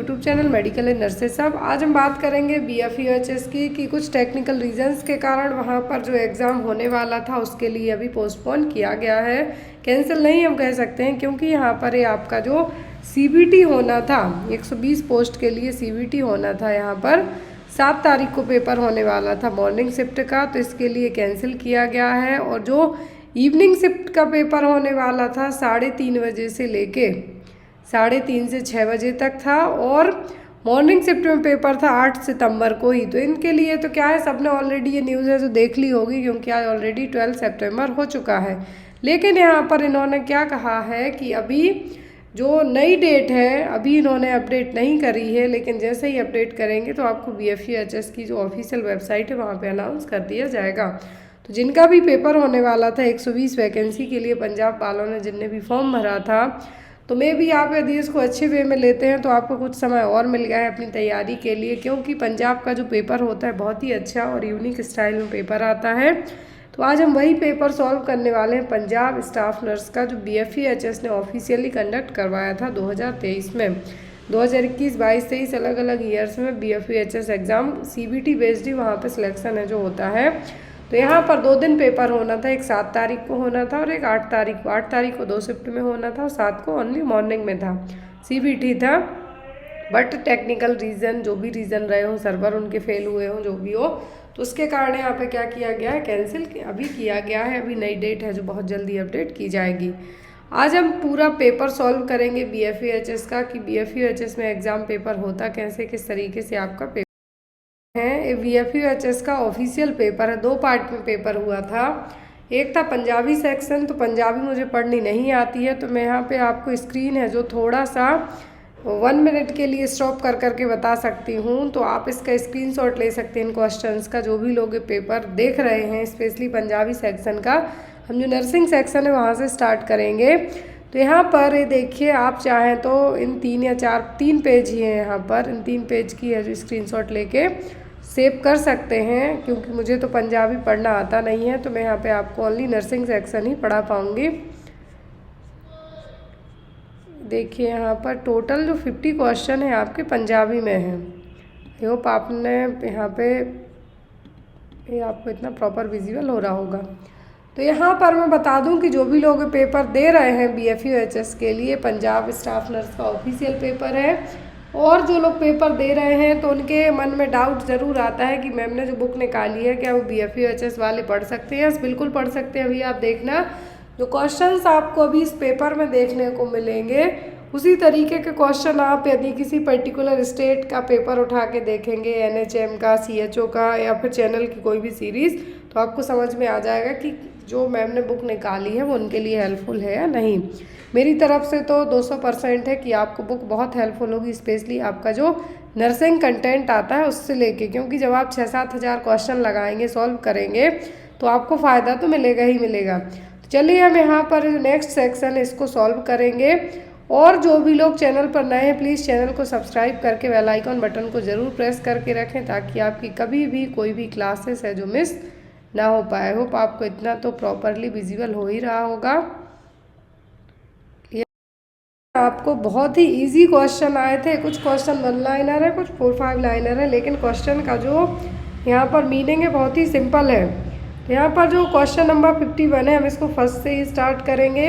YouTube channel medical and nurses. साहब आज हम बात करेंगे BFUHS की कि कुछ टेक्निकल रीजंस के कारण वहाँ पर जो एग्ज़ाम होने वाला था उसके लिए अभी पोस्टपोन किया गया है। कैंसिल नहीं हम कह सकते हैं, क्योंकि यहाँ पर ये आपका जो CBT होना था 120 पोस्ट के लिए CBT होना था, यहाँ पर 7 तारीख को पेपर होने वाला था मॉर्निंग शिफ्ट का, तो इसके लिए कैंसिल किया गया है। और जो इवनिंग शिफ्ट का पेपर होने वाला था 3:30 बजे से लेके 3:30 से 6 बजे तक था, और मॉर्निंग शिफ्ट में पेपर था 8 सितंबर को ही। तो इनके लिए तो क्या है, सबने ऑलरेडी ये न्यूज़ है जो देख ली होगी, क्योंकि आज ऑलरेडी 12 सितंबर हो चुका है। लेकिन यहाँ पर इन्होंने क्या कहा है कि अभी जो नई डेट है अभी इन्होंने अपडेट नहीं करी है, लेकिन जैसे ही अपडेट करेंगे तो आपको BFUHS की जो ऑफिशियल वेबसाइट है वहाँ पे अनाउंस कर दिया जाएगा। तो जिनका भी पेपर होने वाला था 120 वैकेंसी के लिए पंजाब वालों ने जिनने भी फॉर्म भरा था, तो मे भी आप यदि इसको अच्छे वे में लेते हैं तो आपको कुछ समय और मिल गया है अपनी तैयारी के लिए, क्योंकि पंजाब का जो पेपर होता है बहुत ही अच्छा और यूनिक स्टाइल में पेपर आता है। तो आज हम वही पेपर सॉल्व करने वाले हैं पंजाब स्टाफ नर्स का, जो BFUHS ने ऑफिशियली कंडक्ट करवाया था 2023 में। 2021, 22, 23 अलग अलग ईयर्स में BFUHS एग्ज़ाम CBT बेस्ड ही वहाँ पे सिलेक्शन है जो होता है। तो यहाँ पर 2 दिन पेपर होना था, एक 7 तारीख को होना था और एक 8 तारीख को। 8 तारीख को 2 शिफ्ट में होना था और 7 को ओनली मॉर्निंग में था, CBT था। बट टेक्निकल रीज़न जो भी रीज़न रहे हों, सर्वर उनके फेल हुए हों, जो भी हो, तो उसके कारण यहाँ पे क्या किया गया है, कैंसिल अभी किया गया है। अभी नई डेट है जो बहुत जल्दी अपडेट की जाएगी। आज हम पूरा पेपर सॉल्व करेंगे BFUHS का कि BFUHS में एग्ज़ाम पेपर होता कैसे, किस तरीके से आपका पेपर है। BFUHS का ऑफिशियल पेपर है, 2 पार्ट में पेपर हुआ था। एक था पंजाबी सेक्शन, तो पंजाबी मुझे पढ़नी नहीं आती है, तो मैं यहाँ पे आपको स्क्रीन है जो थोड़ा सा 1 मिनट के लिए स्टॉप कर करके बता सकती हूँ, तो आप इसका स्क्रीनशॉट ले सकते हैं इन क्वेश्चंस का। जो भी लोग पेपर देख रहे हैं स्पेशली पंजाबी सेक्शन का, हम जो नर्सिंग सेक्शन है वहाँ से स्टार्ट करेंगे। तो यहाँ पर ये देखिए, आप चाहें तो इन 3 पेज ही हैं यहाँ पर, इन 3 पेज की है जो स्क्रीनशॉट लेके सेव कर सकते हैं, क्योंकि मुझे तो पंजाबी पढ़ना आता नहीं है, तो मैं यहाँ पे आपको ओनली नर्सिंग सेक्शन ही पढ़ा पाऊँगी। देखिए यहाँ पर टोटल जो 50 क्वेश्चन है आपके पंजाबी में है। आई होप आपने यहाँ पे ये आपको इतना प्रॉपर विजिबल हो रहा होगा। तो यहाँ पर मैं बता दूं कि जो भी लोग पेपर दे रहे हैं BFUHS के लिए, पंजाब स्टाफ नर्स का ऑफिशियल पेपर है, और जो लोग पेपर दे रहे हैं तो उनके मन में डाउट ज़रूर आता है कि मैम ने जो बुक निकाली है क्या वो BFUHS वाले पढ़ सकते हैं। यस, बिल्कुल पढ़ सकते हैं। अभी आप देखना जो क्वेश्चंस आपको अभी इस पेपर में देखने को मिलेंगे, उसी तरीके के क्वेश्चन आप यदि किसी पर्टिकुलर स्टेट का पेपर उठा के देखेंगे, NHM का, CHO का, या फिर चैनल की कोई भी सीरीज़, तो आपको समझ में आ जाएगा कि जो मैम ने बुक निकाली है वो उनके लिए हेल्पफुल है या नहीं। मेरी तरफ से तो 200% है कि आपको बुक बहुत हेल्पफुल होगी, स्पेशली आपका जो नर्सिंग कंटेंट आता है उससे लेके, क्योंकि जब आप 6-7 हज़ार क्वेश्चन लगाएंगे, सॉल्व करेंगे, तो आपको फ़ायदा तो मिलेगा ही मिलेगा। तो चलिए हम यहाँ पर नेक्स्ट सेक्शन इसको सॉल्व करेंगे। और जो भी लोग चैनल पर नए हैं, प्लीज़ चैनल को सब्सक्राइब करके बेल आइकन बटन को ज़रूर प्रेस करके रखें, ताकि आपकी कभी भी कोई भी क्लासेस है जो मिस ना हो पाए। होप आपको इतना तो प्रॉपरली विजिबल हो ही रहा होगा। आपको बहुत ही इजी क्वेश्चन आए थे, कुछ क्वेश्चन 1 लाइनर है, कुछ 4-5 लाइनर है, लेकिन क्वेश्चन का जो यहाँ पर मीनिंग है बहुत ही सिंपल है। तो यहाँ पर जो क्वेश्चन नंबर 51 है, हम इसको फर्स्ट से ही स्टार्ट करेंगे।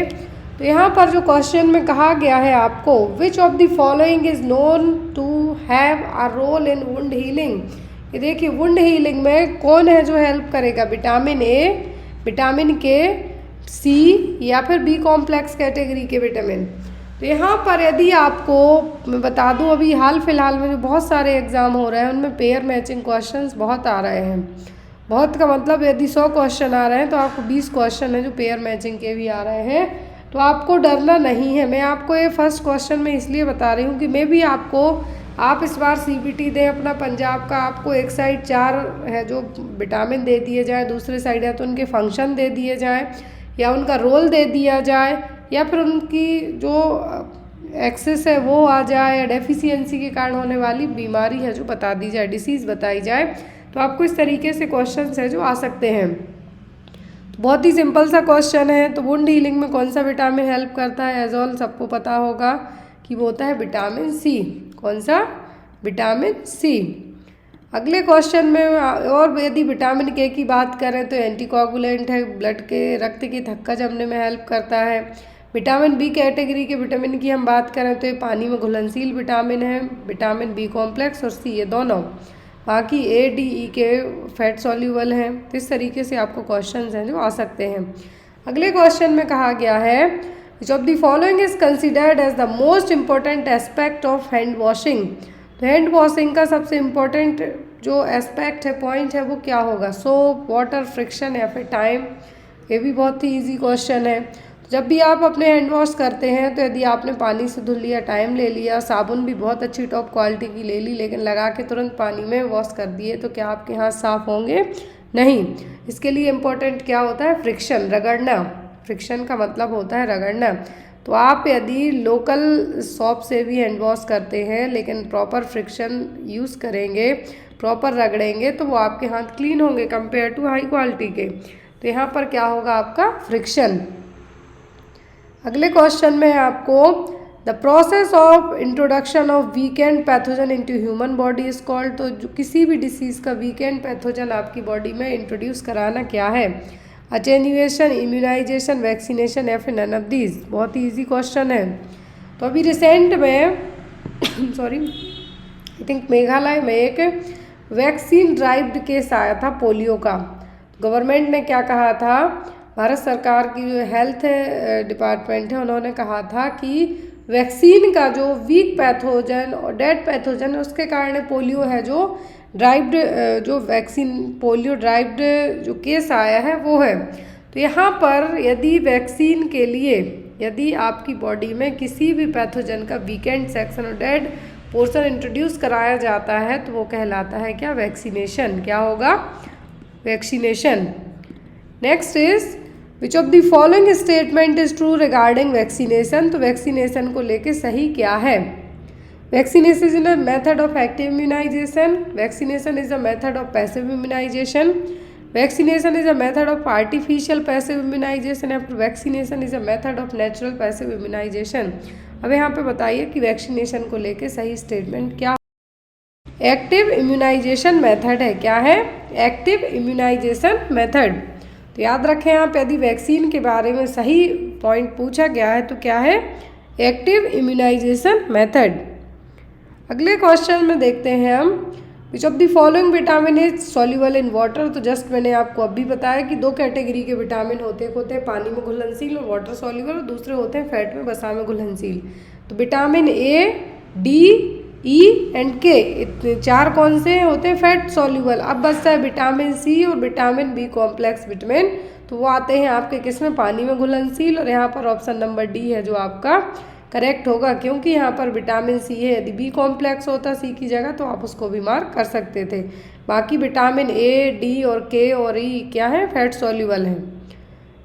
तो यहाँ पर जो क्वेश्चन में कहा गया है आपको, which of the following is known to have a role in wound healing. ये देखिए, वुंड हीलिंग में कौन है जो हेल्प करेगा, vitamin A, vitamin K, C, या फिर B कॉम्प्लेक्स कैटेगरी के विटामिन। तो यहाँ पर यदि आपको मैं बता दूँ, अभी हाल फिलहाल में जो बहुत सारे एग्ज़ाम हो रहे हैं उनमें पेयर मैचिंग क्वेश्चंस बहुत आ रहे हैं। बहुत का मतलब यदि 100 क्वेश्चन आ रहे हैं तो आपको 20 क्वेश्चन है जो पेयर मैचिंग के भी आ रहे हैं, तो आपको डरना नहीं है। मैं आपको ये फर्स्ट क्वेश्चन में इसलिए बता रही हूँ कि मैं भी आप इस बार CBT दें अपना पंजाब का, आपको एक साइड 4 है जो विटामिन दे दिए जाए, दूसरे साइड है तो उनके फंक्शन दे दिए जाएँ, या उनका रोल दे दिया जाए, या फिर उनकी जो एक्सेस है वो आ जाए, या डेफिशिएंसी के कारण होने वाली बीमारी है जो बता दी जाए, डिसीज़ बताई जाए। तो आपको इस तरीके से क्वेश्चंस है जो आ सकते हैं। तो बहुत ही सिंपल सा क्वेश्चन है। तो वुंड हीलिंग में कौन सा विटामिन हेल्प करता है, एज ऑल सबको पता होगा कि वो होता है विटामिन C। कौन सा? Vitamin C. अगले क्वेश्चन में और यदि विटामिन के की बात करें तो एंटीकोगुलेंट है, ब्लड के रक्त की थक्का जमने में हेल्प करता है। विटामिन बी कैटेगरी के विटामिन की हम बात करें तो ये पानी में घुलनशील विटामिन है, विटामिन बी कॉम्प्लेक्स और सी, ये दोनों। बाकी ए डी ई के फैट सॉल्यूबल हैं। तो इस तरीके से आपको क्वेश्चन हैं जो आ सकते हैं। अगले क्वेश्चन में कहा गया है which of the following is considered as the most important aspect of hand washing. तो हैंड वॉशिंग का सबसे इम्पोर्टेंट जो एस्पेक्ट है, पॉइंट है, वो क्या होगा? सोप, वाटर, फ्रिक्शन या फिर टाइम। ये भी बहुत ही इजी क्वेश्चन है। तो जब भी आप अपने हैंड वॉश करते हैं तो यदि आपने पानी से धुल लिया, टाइम ले लिया, साबुन भी बहुत अच्छी टॉप क्वालिटी की ले ली, लेकिन लगा के तुरंत पानी में वॉश कर दिए, तो क्या आपके हाथ साफ होंगे? नहीं। इसके लिए इम्पोर्टेंट क्या होता है? फ्रिक्शन, रगड़ना। फ्रिक्शन का मतलब होता है रगड़ना। तो आप यदि लोकल शॉप से भी हैंड वॉश करते हैं लेकिन प्रॉपर फ्रिक्शन यूज़ करेंगे, प्रॉपर रगड़ेंगे, तो वो आपके हाथ क्लीन होंगे कंपेयर टू हाई क्वालिटी के। तो यहाँ पर क्या होगा आपका? फ्रिक्शन। अगले क्वेश्चन में है आपको the process of introduction of weekend pathogen into human body is called. तो जो किसी भी डिसीज़ का वीकेंड पैथोजन आपकी बॉडी में इंट्रोड्यूस कराना क्या है? अटेन्यूएशन, इम्यूनाइजेशन, वैक्सीनेशन या फिर नन ऑफ दीज। बहुत ही ईजी क्वेश्चन है। तो अभी रिसेंट में सॉरी आई थिंक मेघालय में एक वैक्सीन ड्राइव्ड केस आया था पोलियो का। गवर्नमेंट ने क्या कहा था? भारत सरकार की जो हेल्थ डिपार्टमेंट है उन्होंने कहा था कि वैक्सीन का जो वीक पैथोजन और डेड पैथोजन है उसके कारण पोलियो है, जो ड्राइव्ड जो वैक्सीन पोलियो ड्राइव्ड जो केस आया है वो है। तो यहाँ पर यदि वैक्सीन के लिए यदि आपकी बॉडी में किसी भी पैथोजन का वीकेंड सेक्शन और डेड पोर्शन इंट्रोड्यूस कराया जाता है तो वो कहलाता है क्या? वैक्सीनेशन। क्या होगा? Vaccination. Next is which of the following statement is true regarding vaccination. तो वैक्सीनेशन को लेके सही क्या है? Vaccination is a method of active immunization. Vaccination is a method of passive immunization. Vaccination is a method of artificial passive immunization. After vaccination is a method of natural passive immunization. अब यहाँ पे बताइए कि vaccination को लेके सही statement क्या? Active immunisation method है। क्या है? Active immunisation method. तो याद रखें आप, यदि वैक्सीन के बारे में सही पॉइंट पूछा गया है तो क्या है? Active immunisation method. अगले क्वेश्चन में देखते हैं हम which of the following vitamin is soluble in water. तो जस्ट मैंने आपको अभी बताया कि दो कैटेगरी के विटामिन होते हैं पानी में घुलनशील और वाटर सॉल्यूबल, और दूसरे होते हैं फैट में वसा में घुलनशील। तो vitamin A, D, E and के, इतने चार कौन से होते हैं? Fat soluble. अब बचता है विटामिन सी और विटामिन बी कॉम्प्लेक्स विटामिन। तो वो आते हैं आपके किस में? पानी में घुलनशील। और यहाँ पर ऑप्शन नंबर डी है जो आपका करेक्ट होगा, क्योंकि यहाँ पर विटामिन सी है। यदि बी कॉम्प्लेक्स होता सी की जगह तो आप उसको भी मार्क कर सकते थे। बाकी विटामिन ए, डी और के और ई क्या है? फैट सॉल्यूबल है।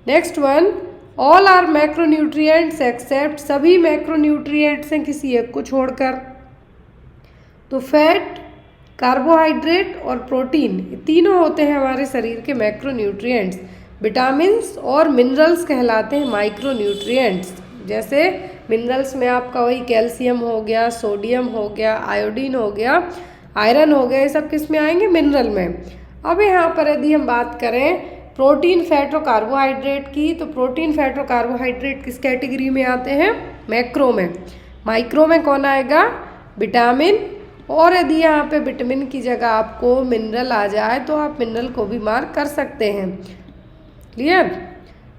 Next one, all are macronutrients except. सभी मैक्रोन्यूट्रिएंट्स हैं किसी एक को छोड़कर। तो फैट, कार्बोहाइड्रेट और प्रोटीन, ये तीनों होते हैं हमारे शरीर के मैक्रोन्यूट्रिएंट्स। विटामिन्स और मिनरल्स कहलाते हैं माइक्रोन्यूट्रिएंट्स। जैसे मिनरल्स में आपका वही कैल्शियम हो गया, सोडियम हो गया, आयोडीन हो गया, आयरन हो गया, ये सब किस में आएंगे? मिनरल में। अब यहाँ पर यदि हम बात करें प्रोटीन, फैट और कार्बोहाइड्रेट की, तो प्रोटीन, फैट और कार्बोहाइड्रेट किस कैटेगरी में आते हैं? मैक्रो में। माइक्रो में कौन आएगा? विटामिन। और यदि यहाँ पे विटामिन की जगह आपको मिनरल आ जाए तो आप मिनरल को भी मार्क कर सकते हैं। Clear?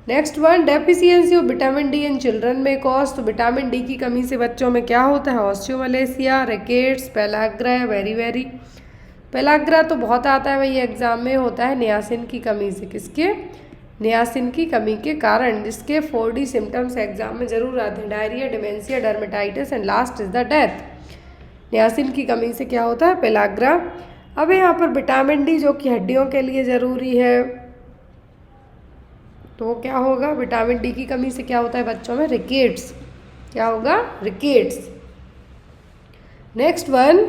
Next one, deficiency of vitamin D in children में कॉज। तो विटामिन डी की कमी से बच्चों में क्या होता है? Osteomalacia, rickets, pellagra, very. Pellagra तो बहुत आता है भाई एग्जाम में, होता है नियासिन की कमी से। किसके? नियासिन की कमी के कारण, जिसके 4D सिम्टम्स एग्जाम में जरूर आते हैं, diarrhoea, dementia, dermatitis and last is the death. Niacin की कमी से क्या होता है? पेलाग्रा। अब यहाँ पर विटामिन डी जो कि हड्डियों के लिए ज़रूरी है, तो क्या होगा? विटामिन डी की कमी से क्या होता है बच्चों में? रिकेट्स। क्या होगा? Rickets. Next one,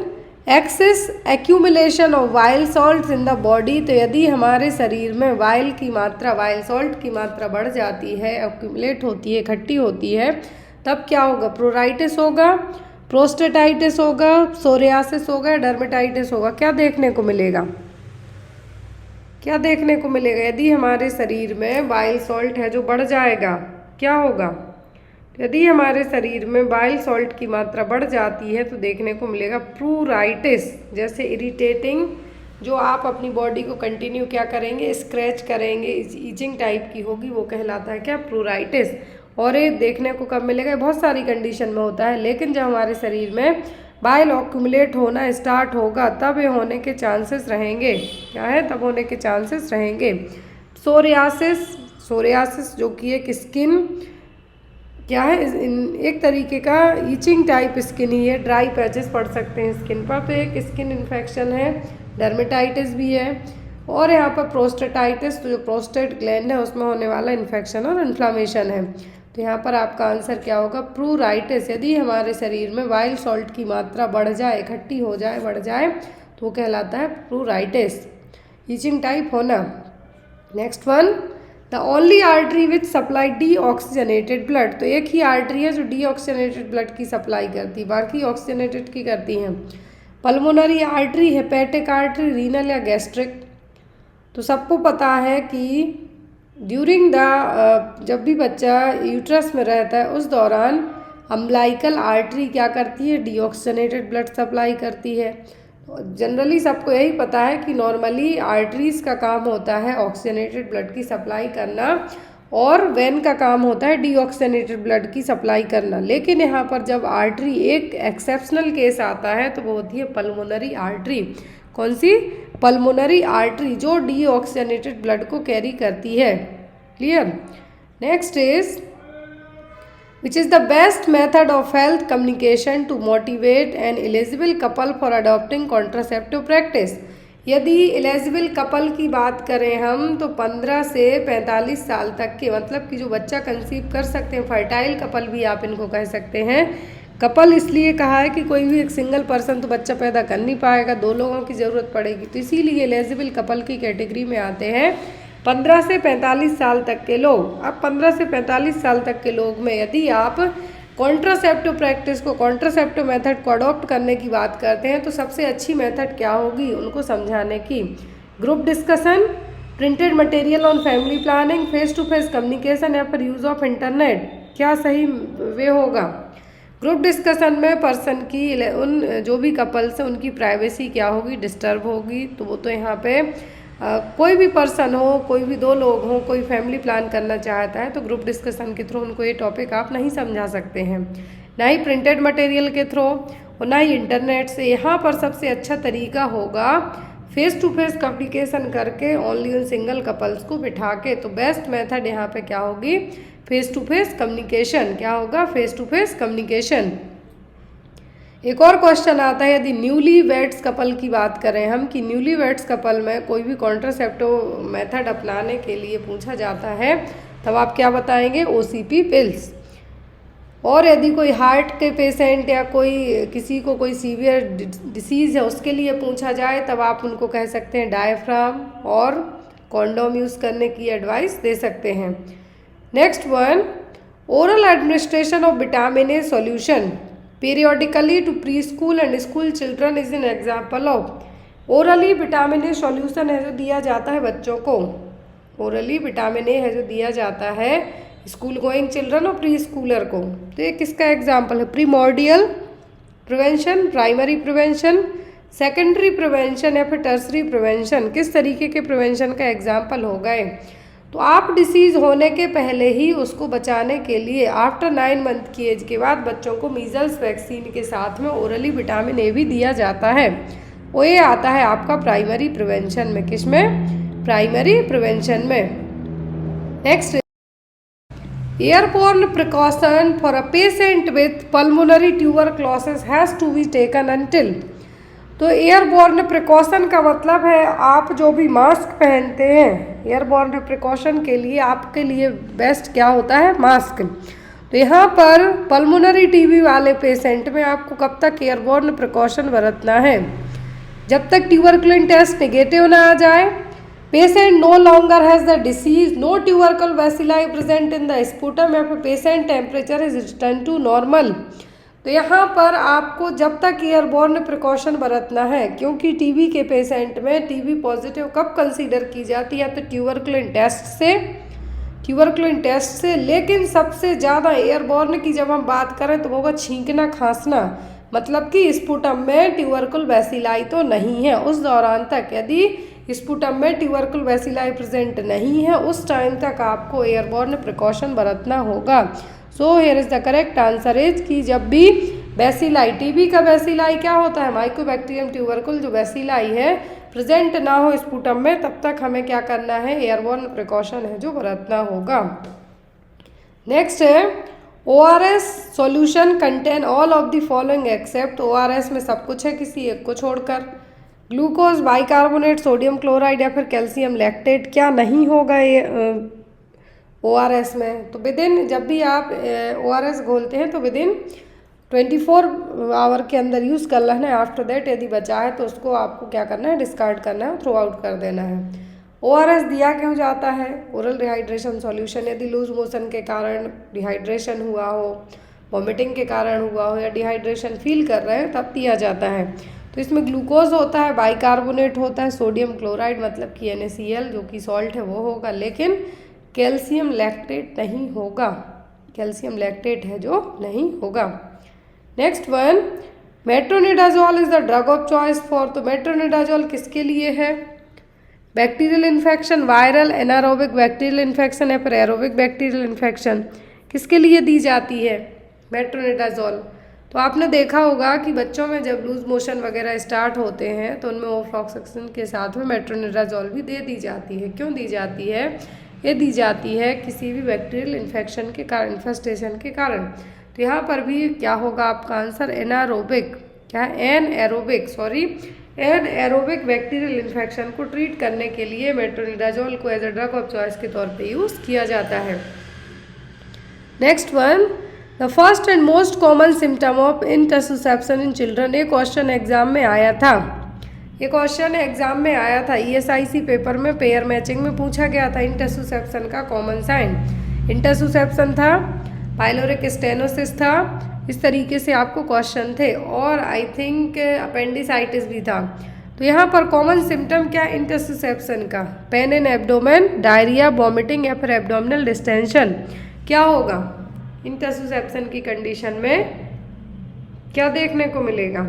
excess accumulation of bile salt in the body. तो यदि हमारे शरीर में वाइल सॉल्ट की मात्रा बढ़ जाती है, एक्यूमुलेट होती है, इकट्ठी होती है, तब क्या होगा? प्रोराइटिस होगा। प्रोस्टेटाइटिस होगा, सोरियासिस होगा, डर्मेटाइटिस होगा। क्या देखने को मिलेगा? क्या देखने को मिलेगा? यदि हमारे शरीर में बाइल सॉल्ट है जो बढ़ जाएगा, क्या होगा? यदि हमारे शरीर में बाइल सॉल्ट की मात्रा बढ़ जाती है तो देखने को मिलेगा प्रूराइटिस। जैसे इरिटेटिंग, जो आप अपनी बॉडी को कंटिन्यू क्या करेंगे, स्क्रैच करेंगे, ईचिंग टाइप की होगी, वो कहलाता है क्या? प्रूराइटिस। और ये देखने को कब मिलेगा? बहुत सारी कंडीशन में होता है, लेकिन जब हमारे शरीर में बाइल ऑक्यूमुलेट होना स्टार्ट होगा तब ये होने के चांसेस रहेंगे। क्या है? तब होने के चांसेस रहेंगे। सोरियासिस, सोरियासिस जो कि एक स्किन क्या है, एक तरीके का ईचिंग टाइप स्किन ही है, ड्राई पैचेस पड़ सकते हैं स्किन पर, तो एक स्किन इन्फेक्शन है। डर्मेटाइटिस भी है। और यहाँ पर प्रोस्टेटाइटिस, तो जो प्रोस्टेट ग्लैंड है उसमें होने वाला इन्फेक्शन और इन्फ्लामेशन है। तो यहाँ पर आपका आंसर क्या होगा? प्रूराइटिस। यदि हमारे शरीर में बाइल सॉल्ट की मात्रा बढ़ जाए, इकट्ठी हो जाए, बढ़ जाए, तो वो कहलाता है प्रूराइटिस, ईचिंग टाइप होना। Next one, the only artery which supply D oxygenated blood. तो एक ही आर्टरी है जो डी ऑक्सीजनेटेड ब्लड की सप्लाई करती, बाकी ऑक्सीजनेटेड की करती हैं। Pulmonary artery, hepatic artery, renal या गैस्ट्रिक। तो सबको पता है कि ड्यूरिंग द जब भी बच्चा यूट्रस में रहता है उस दौरान अम्बिलाइकल आर्टरी क्या करती है? डीऑक्सीजनेटेड ब्लड सप्लाई करती है। जनरली सबको यही पता है कि नॉर्मली आर्टरीज का काम होता है ऑक्सीजनेटेड ब्लड की सप्लाई करना, और वेन का काम होता है डीऑक्सीजनेटेड ब्लड की सप्लाई करना। लेकिन यहाँ पर जब आर्टरी एक एक्सेप्शनल केस आता है तो वो होती है पल्मोनरी आर्टरी। कौन सी? पल्मोनरी आर्टरी, जो डीऑक्सीजनेटेड ब्लड को कैरी करती है। Clear? Next is which is the best method of health communication to motivate an eligible couple for adopting contraceptive practice। यदि एलिजिबल कपल की बात करें हम तो 15 से 45 साल तक के, मतलब कि जो बच्चा कंसीव कर सकते हैं, फर्टाइल कपल भी आप इनको कह सकते हैं। कपल इसलिए कहा है कि कोई भी एक सिंगल पर्सन तो बच्चा पैदा कर नहीं पाएगा, दो लोगों की ज़रूरत पड़ेगी, तो इसीलिए एलिजिबल कपल की कैटेगरी में आते हैं 15 से 45 साल तक के लोग। अब 15 से 45 साल तक के लोग में यदि आप कॉन्ट्रासेप्टिव प्रैक्टिस को, कॉन्ट्रासेप्टिव मेथड को अडॉप्ट करने की बात करते हैं तो सबसे अच्छी मेथड क्या होगी उनको समझाने की? Group discussion, printed material on family planning, face to face communication या फिर यूज़ ऑफ इंटरनेट। क्या सही वे होगा? ग्रुप डिस्कशन में पर्सन की, उन जो भी कपल्स हैं उनकी प्राइवेसी क्या होगी? डिस्टर्ब होगी। तो वो तो यहाँ पे कोई भी पर्सन हो, कोई भी दो लोग हों, कोई फैमिली प्लान करना चाहता है तो ग्रुप डिस्कशन के थ्रू उनको ये टॉपिक आप नहीं समझा सकते हैं, ना ही प्रिंटेड मटेरियल के थ्रू और ना ही इंटरनेट से। यहाँ पर सबसे अच्छा तरीका होगा फेस टू फेस कम्युनिकेशन करके, ओनली उन सिंगल कपल्स को बिठा के। तो बेस्ट मेथड यहाँ पे क्या होगी? Face to face communication. क्या होगा? Face to face communication. एक और क्वेश्चन आता है, यदि न्यूली वेड्स कपल की बात करें हम कि न्यूली वेड्स कपल में कोई भी कॉन्ट्रासेप्टिव मेथड अपनाने के लिए पूछा जाता है, तब आप क्या बताएंगे? OCP pills. और यदि कोई हार्ट के पेशेंट या कोई किसी को कोई सीवियर डिसीज़ है उसके लिए पूछा जाए तब आप उनको कह सकते हैं डायफ्राम और कॉन्डोम यूज़ करने की एडवाइस दे सकते हैं। Next one, oral administration of vitamin A solution periodically to pre school and school children is an example of. Orally vitamin A solution है जो दिया जाता है बच्चों को, ओरली विटामिन ए है जो दिया जाता है स्कूल गोइंग चिल्ड्रन और प्री स्कूलर को। तो ये किसका एग्जाम्पल है? Primordial prevention, primary prevention, secondary prevention या फिर टर्सरी प्रिवेंशन, किस तरीके के प्रिवेंशन का एग्जाम्पल हो गए? तो आप डिसीज़ होने के पहले ही उसको बचाने के लिए आफ्टर 9 मंथ की एज के बाद बच्चों को मीजल्स वैक्सीन के साथ में ओरली विटामिन ए भी दिया जाता है। वो ये आता है आपका प्राइमरी प्रिवेंशन में। किस में? प्राइमरी प्रिवेंशन में। Next, airborne precaution for a patient with pulmonary tuberculosis has to be taken until. तो एयरबोर्न प्रिकॉशन का मतलब है आप जो भी मास्क पहनते हैं, एयरबोर्न प्रिकॉशन के लिए आपके लिए बेस्ट क्या होता है? मास्क। तो यहाँ पर पल्मोनरी टीबी वाले पेशेंट में आपको कब तक एयरबोर्न प्रिकॉशन बरतना है? जब तक ट्यूबरकुलिन टेस्ट नेगेटिव ना आ जाए, patient no longer has the disease, no tubercle bacilli present in the sputum, या फिर patient temperature is return to normal. तो तो यहाँ पर आपको जब तक एयरबॉर्न प्रिकॉशन बरतना है, क्योंकि टीबी के पेशेंट में टीबी पॉजिटिव कब कंसीडर की जाती है, तो ट्यूबरकुलिन टेस्ट से। लेकिन सबसे ज़्यादा एयरबॉर्न की जब हम बात करें तो वो होगा छींकना खांसना, मतलब कि स्पुटम में ट्यूबरकुल बैसिलाई तो नहीं है उस दौरान तक। यदि स्पुटम में ट्यूबरकुल बैसिलाई प्रेजेंट नहीं है उस टाइम तक आपको एयरबॉर्न प्रिकॉशन बरतना होगा। So here is the correct answer is कि जब भी बैसिलाई, टीबी का बैसिलाई क्या होता है, माइकोबैक्टीरियम ट्यूबरकुल जो बैसिलाई है प्रेजेंट ना हो स्पुटम में, तब तक हमें क्या करना है, एयरबॉर्न प्रिकॉशन है जो बरतना होगा। नेक्स्ट है ORS solution contain all of the following except, ORS में सब कुछ है किसी एक को छोड़कर। ग्लूकोज, बाइकार्बोनेट, सोडियम क्लोराइड या फिर कैल्शियम लैक्टेट क्या नहीं होगा ये ORS में। तो विदिन, जब भी आप ORS घोलते हैं तो विदिन 24 आवर के अंदर यूज़ कर लेना है। आफ्टर दैट यदि बचा है तो उसको आपको क्या करना है, डिस्कार्ड करना है, थ्रो आउट कर देना है। ORS दिया क्यों जाता है, ओरल डिहाइड्रेशन सॉल्यूशन, यदि लूज मोशन के कारण डिहाइड्रेशन हुआ हो, वॉमिटिंग के कारण हुआ हो या डिहाइड्रेशन फील कर रहे हैं तब दिया जाता है। तो इसमें ग्लूकोज होता है, बाइकार्बोनेट होता है, सोडियम क्लोराइड मतलब कि NaCl जो कि सॉल्ट है वो होगा, लेकिन कैल्शियम लैक्टेट नहीं होगा, कैल्शियम लैक्टेट है जो नहीं होगा। Next one, metronidazole is the drug of choice for, तो मेट्रोनिडाजोल किसके लिए है, bacterial infection, viral, anaerobic bacterial infection या फिर एरोबिक बैक्टीरियल इन्फेक्शन, किसके लिए दी जाती है मेट्रोनिडाजोल। तो आपने देखा होगा कि बच्चों में जब लूज मोशन वगैरह स्टार्ट होते हैं तो उनमें ओफ्लॉक्सासिन के साथ में मेट्रोनिडाजोल भी दे दी जाती है। क्यों दी जाती है, ये दी जाती है किसी भी बैक्टीरियल इन्फेक्शन के कारण, इन्फेस्टेशन के कारण। तो यहाँ पर भी क्या होगा आपका आंसर, एनारोबिक, क्या एन एरोबिक बैक्टीरियल इन्फेक्शन को ट्रीट करने के लिए मेट्रोनिडाजोल को as a drug of choice के तौर पे यूज़ किया जाता है। Next one, the first and most common symptom of interception in children, ये क्वेश्चन एग्जाम में आया था, ये क्वेश्चन एग्जाम में आया था ESIC पेपर में पेयर मैचिंग में पूछा गया था। इंटरसेप्शन का कॉमन साइन इंटरसेप्शन था, पाइलोरिक स्टेनोसिस था, इस तरीके से आपको क्वेश्चन थे, और आई थिंक अपेंडिसाइटिस भी था। तो यहाँ पर कॉमन सिम्टम क्या इंटरसेप्शन का, pain in abdomen, diarrhoea, vomiting या फिर एब्डोमिनल डिस्टेंशन, क्या होगा इंटरसेप्शन की कंडीशन में क्या देखने को मिलेगा।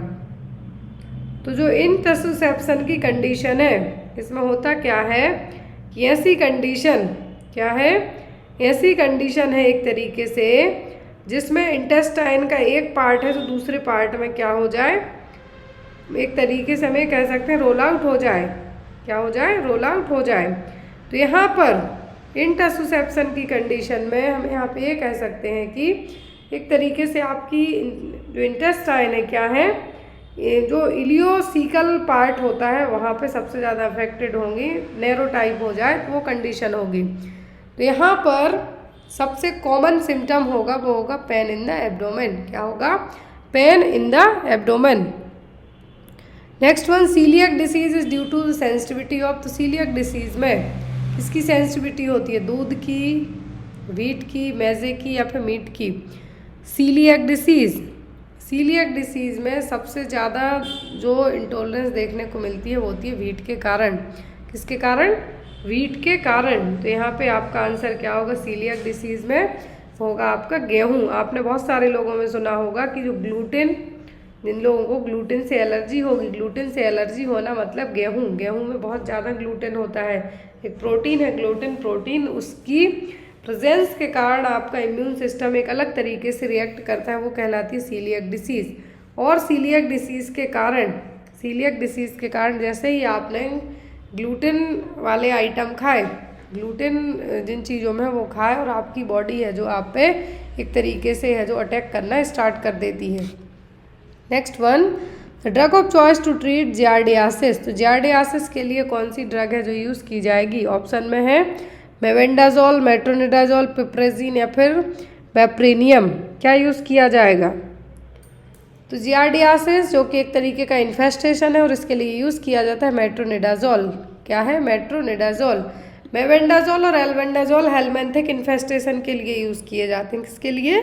तो जो इंटरसेप्शन की कंडीशन है इसमें होता क्या है कि ऐसी कंडीशन क्या है, ऐसी कंडीशन है एक तरीके से जिसमें इंटेस्टाइन का एक पार्ट है जो दूसरे पार्ट में क्या हो जाए, एक तरीके से हमें कह सकते हैं रोल आउट हो जाए, क्या हो जाए, रोल आउट हो जाए। तो यहाँ पर इंटरसेप्शन की कंडीशन में हम यहाँ पे ये कह सकते हैं कि एक तरीके से आपकी जो इंटेस्टाइन है क्या है, ये जो इलियोसिकल पार्ट होता है वहाँ पे सबसे ज़्यादा अफेक्टेड होंगी, नैरो टाइप हो जाए तो वो कंडीशन होगी। तो यहाँ पर सबसे कॉमन सिम्टम होगा वो होगा पेन इन द एब्डोमेन, क्या होगा, pain in the abdomen. Next one, coeliac disease is due to the sensitivity of, तो सीलियक डिसीज में किसकी सेंसिटिविटी होती है, दूध की, व्हीट की, मैजे की या फिर मीट की। सीलियक डिसीज़ में सबसे ज़्यादा जो इंटॉलरेंस देखने को मिलती है वो होती है व्हीट के कारण, किसके कारण, व्हीट के कारण। तो यहाँ पे आपका आंसर क्या होगा, सीलियक डिसीज़ में होगा आपका गेहूँ। आपने बहुत सारे लोगों में सुना होगा कि जो ग्लूटेन, जिन लोगों को ग्लूटेन से एलर्जी होगी, ग्लूटेन से एलर्जी होना मतलब गेहूँ, गेहूँ में बहुत ज़्यादा ग्लूटेन होता है, एक प्रोटीन है ग्लूटेन प्रोटीन, उसकी प्रेजेंस के कारण आपका इम्यून सिस्टम एक अलग तरीके से रिएक्ट करता है, वो कहलाती है सीलियक डिसीज़। और सीलियक डिसीज़ के कारण जैसे ही आपने ग्लूटेन वाले आइटम खाए, ग्लूटेन जिन चीज़ों में वो खाए और आपकी बॉडी है जो आप पे एक तरीके से है जो अटैक करना स्टार्ट कर देती है। Next one, the drug of choice to treat giardiasis, तो जियार्डियासिस के लिए कौन सी ड्रग है जो यूज़ की जाएगी, ऑप्शन में है मेवेंडाजोल, मेट्रोनिडाजोल, पिप्रेजिन या फिर वेप्रेनियम, क्या यूज़ किया जाएगा। तो जियार्डियासिस जो कि एक तरीके का इन्फेस्टेशन है और इसके लिए यूज़ किया जाता है मेट्रोनिडाजोल, क्या है, मेट्रोनिडाजोल। मेवेंडाजोल और एल्बेंडाजोल हेलमेंथिक इन्फेस्टेशन के लिए यूज़ किए जाते हैं, किसके लिए,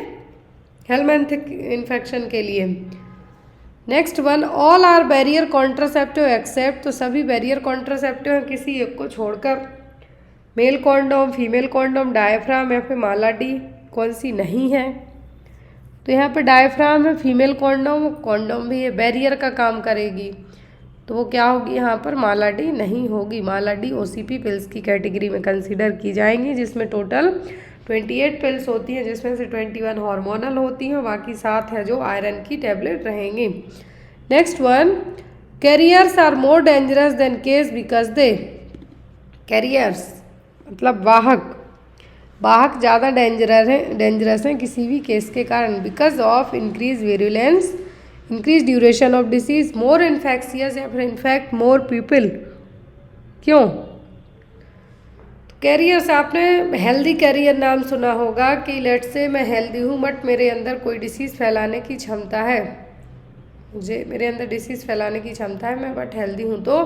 हेलमिंथिक इन्फेक्शन के लिए। Next one, all are barrier contraceptive except, तो सभी बैरियर कॉन्ट्रासेप्टिव हैं किसी एक को छोड़कर। Male condom, female condom, diaphragm या फिर माला डी, कौन सी नहीं है? तो यहाँ पे डायफ्राम है, फीमेल कॉन्डोम, कॉन्डोम भी है, बैरियर का काम करेगी, तो वो क्या होगी यहाँ पर? माला डी नहीं होगी। माला डी OCP पिल्स की कैटेगरी में कंसीडर की जाएंगी, जिसमें टोटल 28 पिल्स होती हैं, जिसमें से 21 हार्मोनल होती हैं, बाकी 7 है जो आयरन की टैबलेट रहेंगी। Next one, carriers are more dangerous than case because they, carriers मतलब वाहक, वाहक ज़्यादा डेंजरस हैं किसी भी केस के कारण, because of increase virulence, increase duration of disease, more infectious या फिर इन्फेक्ट मोर पीपल। क्यों? कैरियर्स, आपने हेल्दी कैरियर नाम सुना होगा कि लेट से मैं हेल्दी हूँ बट मेरे अंदर कोई डिसीज़ फैलाने की क्षमता है, मेरे अंदर डिसीज़ फैलाने की क्षमता है, मैं बट हेल्दी हूँ, तो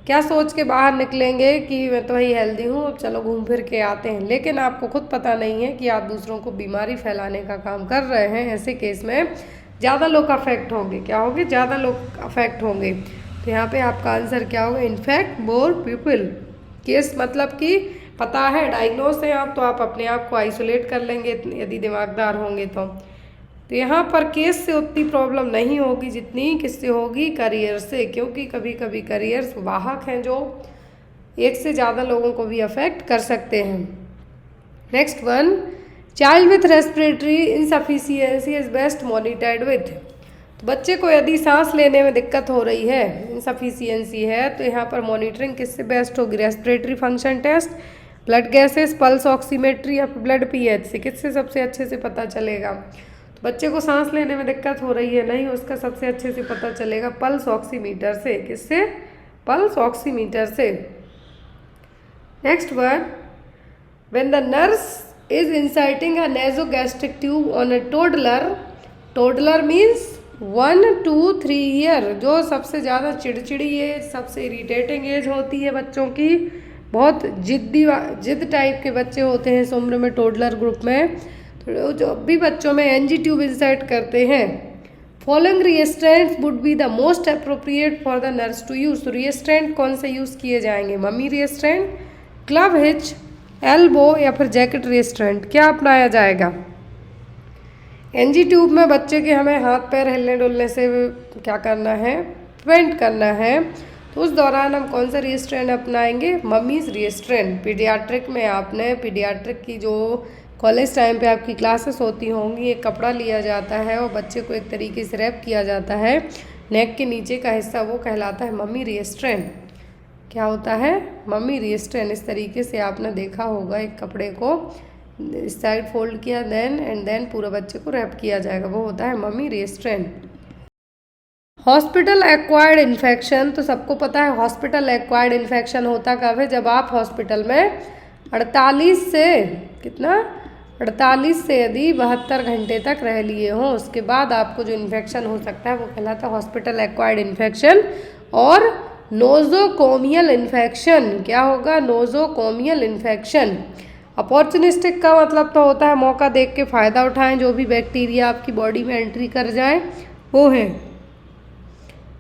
क्या सोच के बाहर निकलेंगे कि मैं तो भाई हेल्दी हूँ, अब चलो घूम फिर के आते हैं, लेकिन आपको खुद पता नहीं है कि आप दूसरों को बीमारी फैलाने का काम कर रहे हैं। ऐसे केस में ज़्यादा लोग अफेक्ट होंगे। क्या होंगे? ज़्यादा लोग अफेक्ट होंगे। तो यहाँ पे आपका आंसर क्या होगा? In fact more people. केस मतलब कि पता है, डायग्नोस है आप, तो आप अपने आप को आइसोलेट कर लेंगे यदि दिमागदार होंगे तो यहाँ पर केस से उतनी प्रॉब्लम नहीं होगी जितनी किससे होगी? करियर से, क्योंकि कभी कभी करियर्स वाहक हैं जो एक से ज़्यादा लोगों को भी अफेक्ट कर सकते हैं। Next one, child with respiratory insufficiency is best monitored with, तो बच्चे को यदि सांस लेने में दिक्कत हो रही है, इनसफिशियंसी है, तो यहाँ पर मॉनिटरिंग किससे बेस्ट होगी? Respiratory function test, blood gases, pulse oximetry या ब्लड पीएच से, किससे सबसे अच्छे से पता चलेगा? तो बच्चे को सांस लेने में दिक्कत हो रही है, नहीं, उसका सबसे अच्छे से पता चलेगा पल्स ऑक्सीमीटर से। किससे? पल्स ऑक्सीमीटर से। Next one, when the nurse is inserting a nasogastric tube on a toddler, toddler means 1 to 3 year, जो सबसे ज़्यादा चिड़चिड़ी एज, सबसे इरिटेटिंग एज होती है बच्चों की, बहुत जिद टाइप के बच्चे होते हैं इस उम्र में, टोडलर ग्रुप में, तो जो भी बच्चों में NG ट्यूब इंसर्ट करते हैं, following restraint would be the most appropriate for the nurse to use, तो रिएस्ट्रेंट कौन से यूज़ किए जाएंगे? Mummy restraint, club hitch, elbow या फिर जैकेट रिएस्ट्रेंट, क्या अपनाया जाएगा? NG ट्यूब में बच्चे के हमें हाथ पैर हिलने डुलने से क्या करना है? प्रिवेंट करना है, तो उस दौरान हम कौन सा रिएस्ट्रेंट अपनाएंगे? मम्मीज़ रिएस्ट्रेंट। पीडियाट्रिक में आपने, पीडियाट्रिक की जो कॉलेज टाइम पे आपकी क्लासेस होती होंगी, एक कपड़ा लिया जाता है और बच्चे को एक तरीके से रैप किया जाता है, नेक के नीचे का हिस्सा, वो कहलाता है मम्मी रिएस्ट्रेंट। क्या होता है? मम्मी रिएस्ट्रेंट। इस तरीके से आपने देखा होगा, एक कपड़े को इस साइड फोल्ड किया, देन पूरा बच्चे को रैप किया जाएगा, वो होता है मम्मी रिएस्ट्रेंट। हॉस्पिटल एक्वायर्ड इन्फेक्शन, तो सबको पता है हॉस्पिटल एक्वायर्ड इन्फेक्शन होता कब है? जब आप हॉस्पिटल में 48 से कितना, 48 से यदि 72 घंटे तक रह लिए हों, उसके बाद आपको जो इन्फेक्शन हो सकता है वो कहलाता है हॉस्पिटल एक्वायर्ड इन्फेक्शन। और नोजोकोमियल इन्फेक्शन, क्या होगा? Nosocomial infection. अपॉर्चुनिस्टिक का मतलब तो होता है मौका देख के फ़ायदा उठाएं, जो भी बैक्टीरिया आपकी बॉडी में एंट्री कर जाए वो है।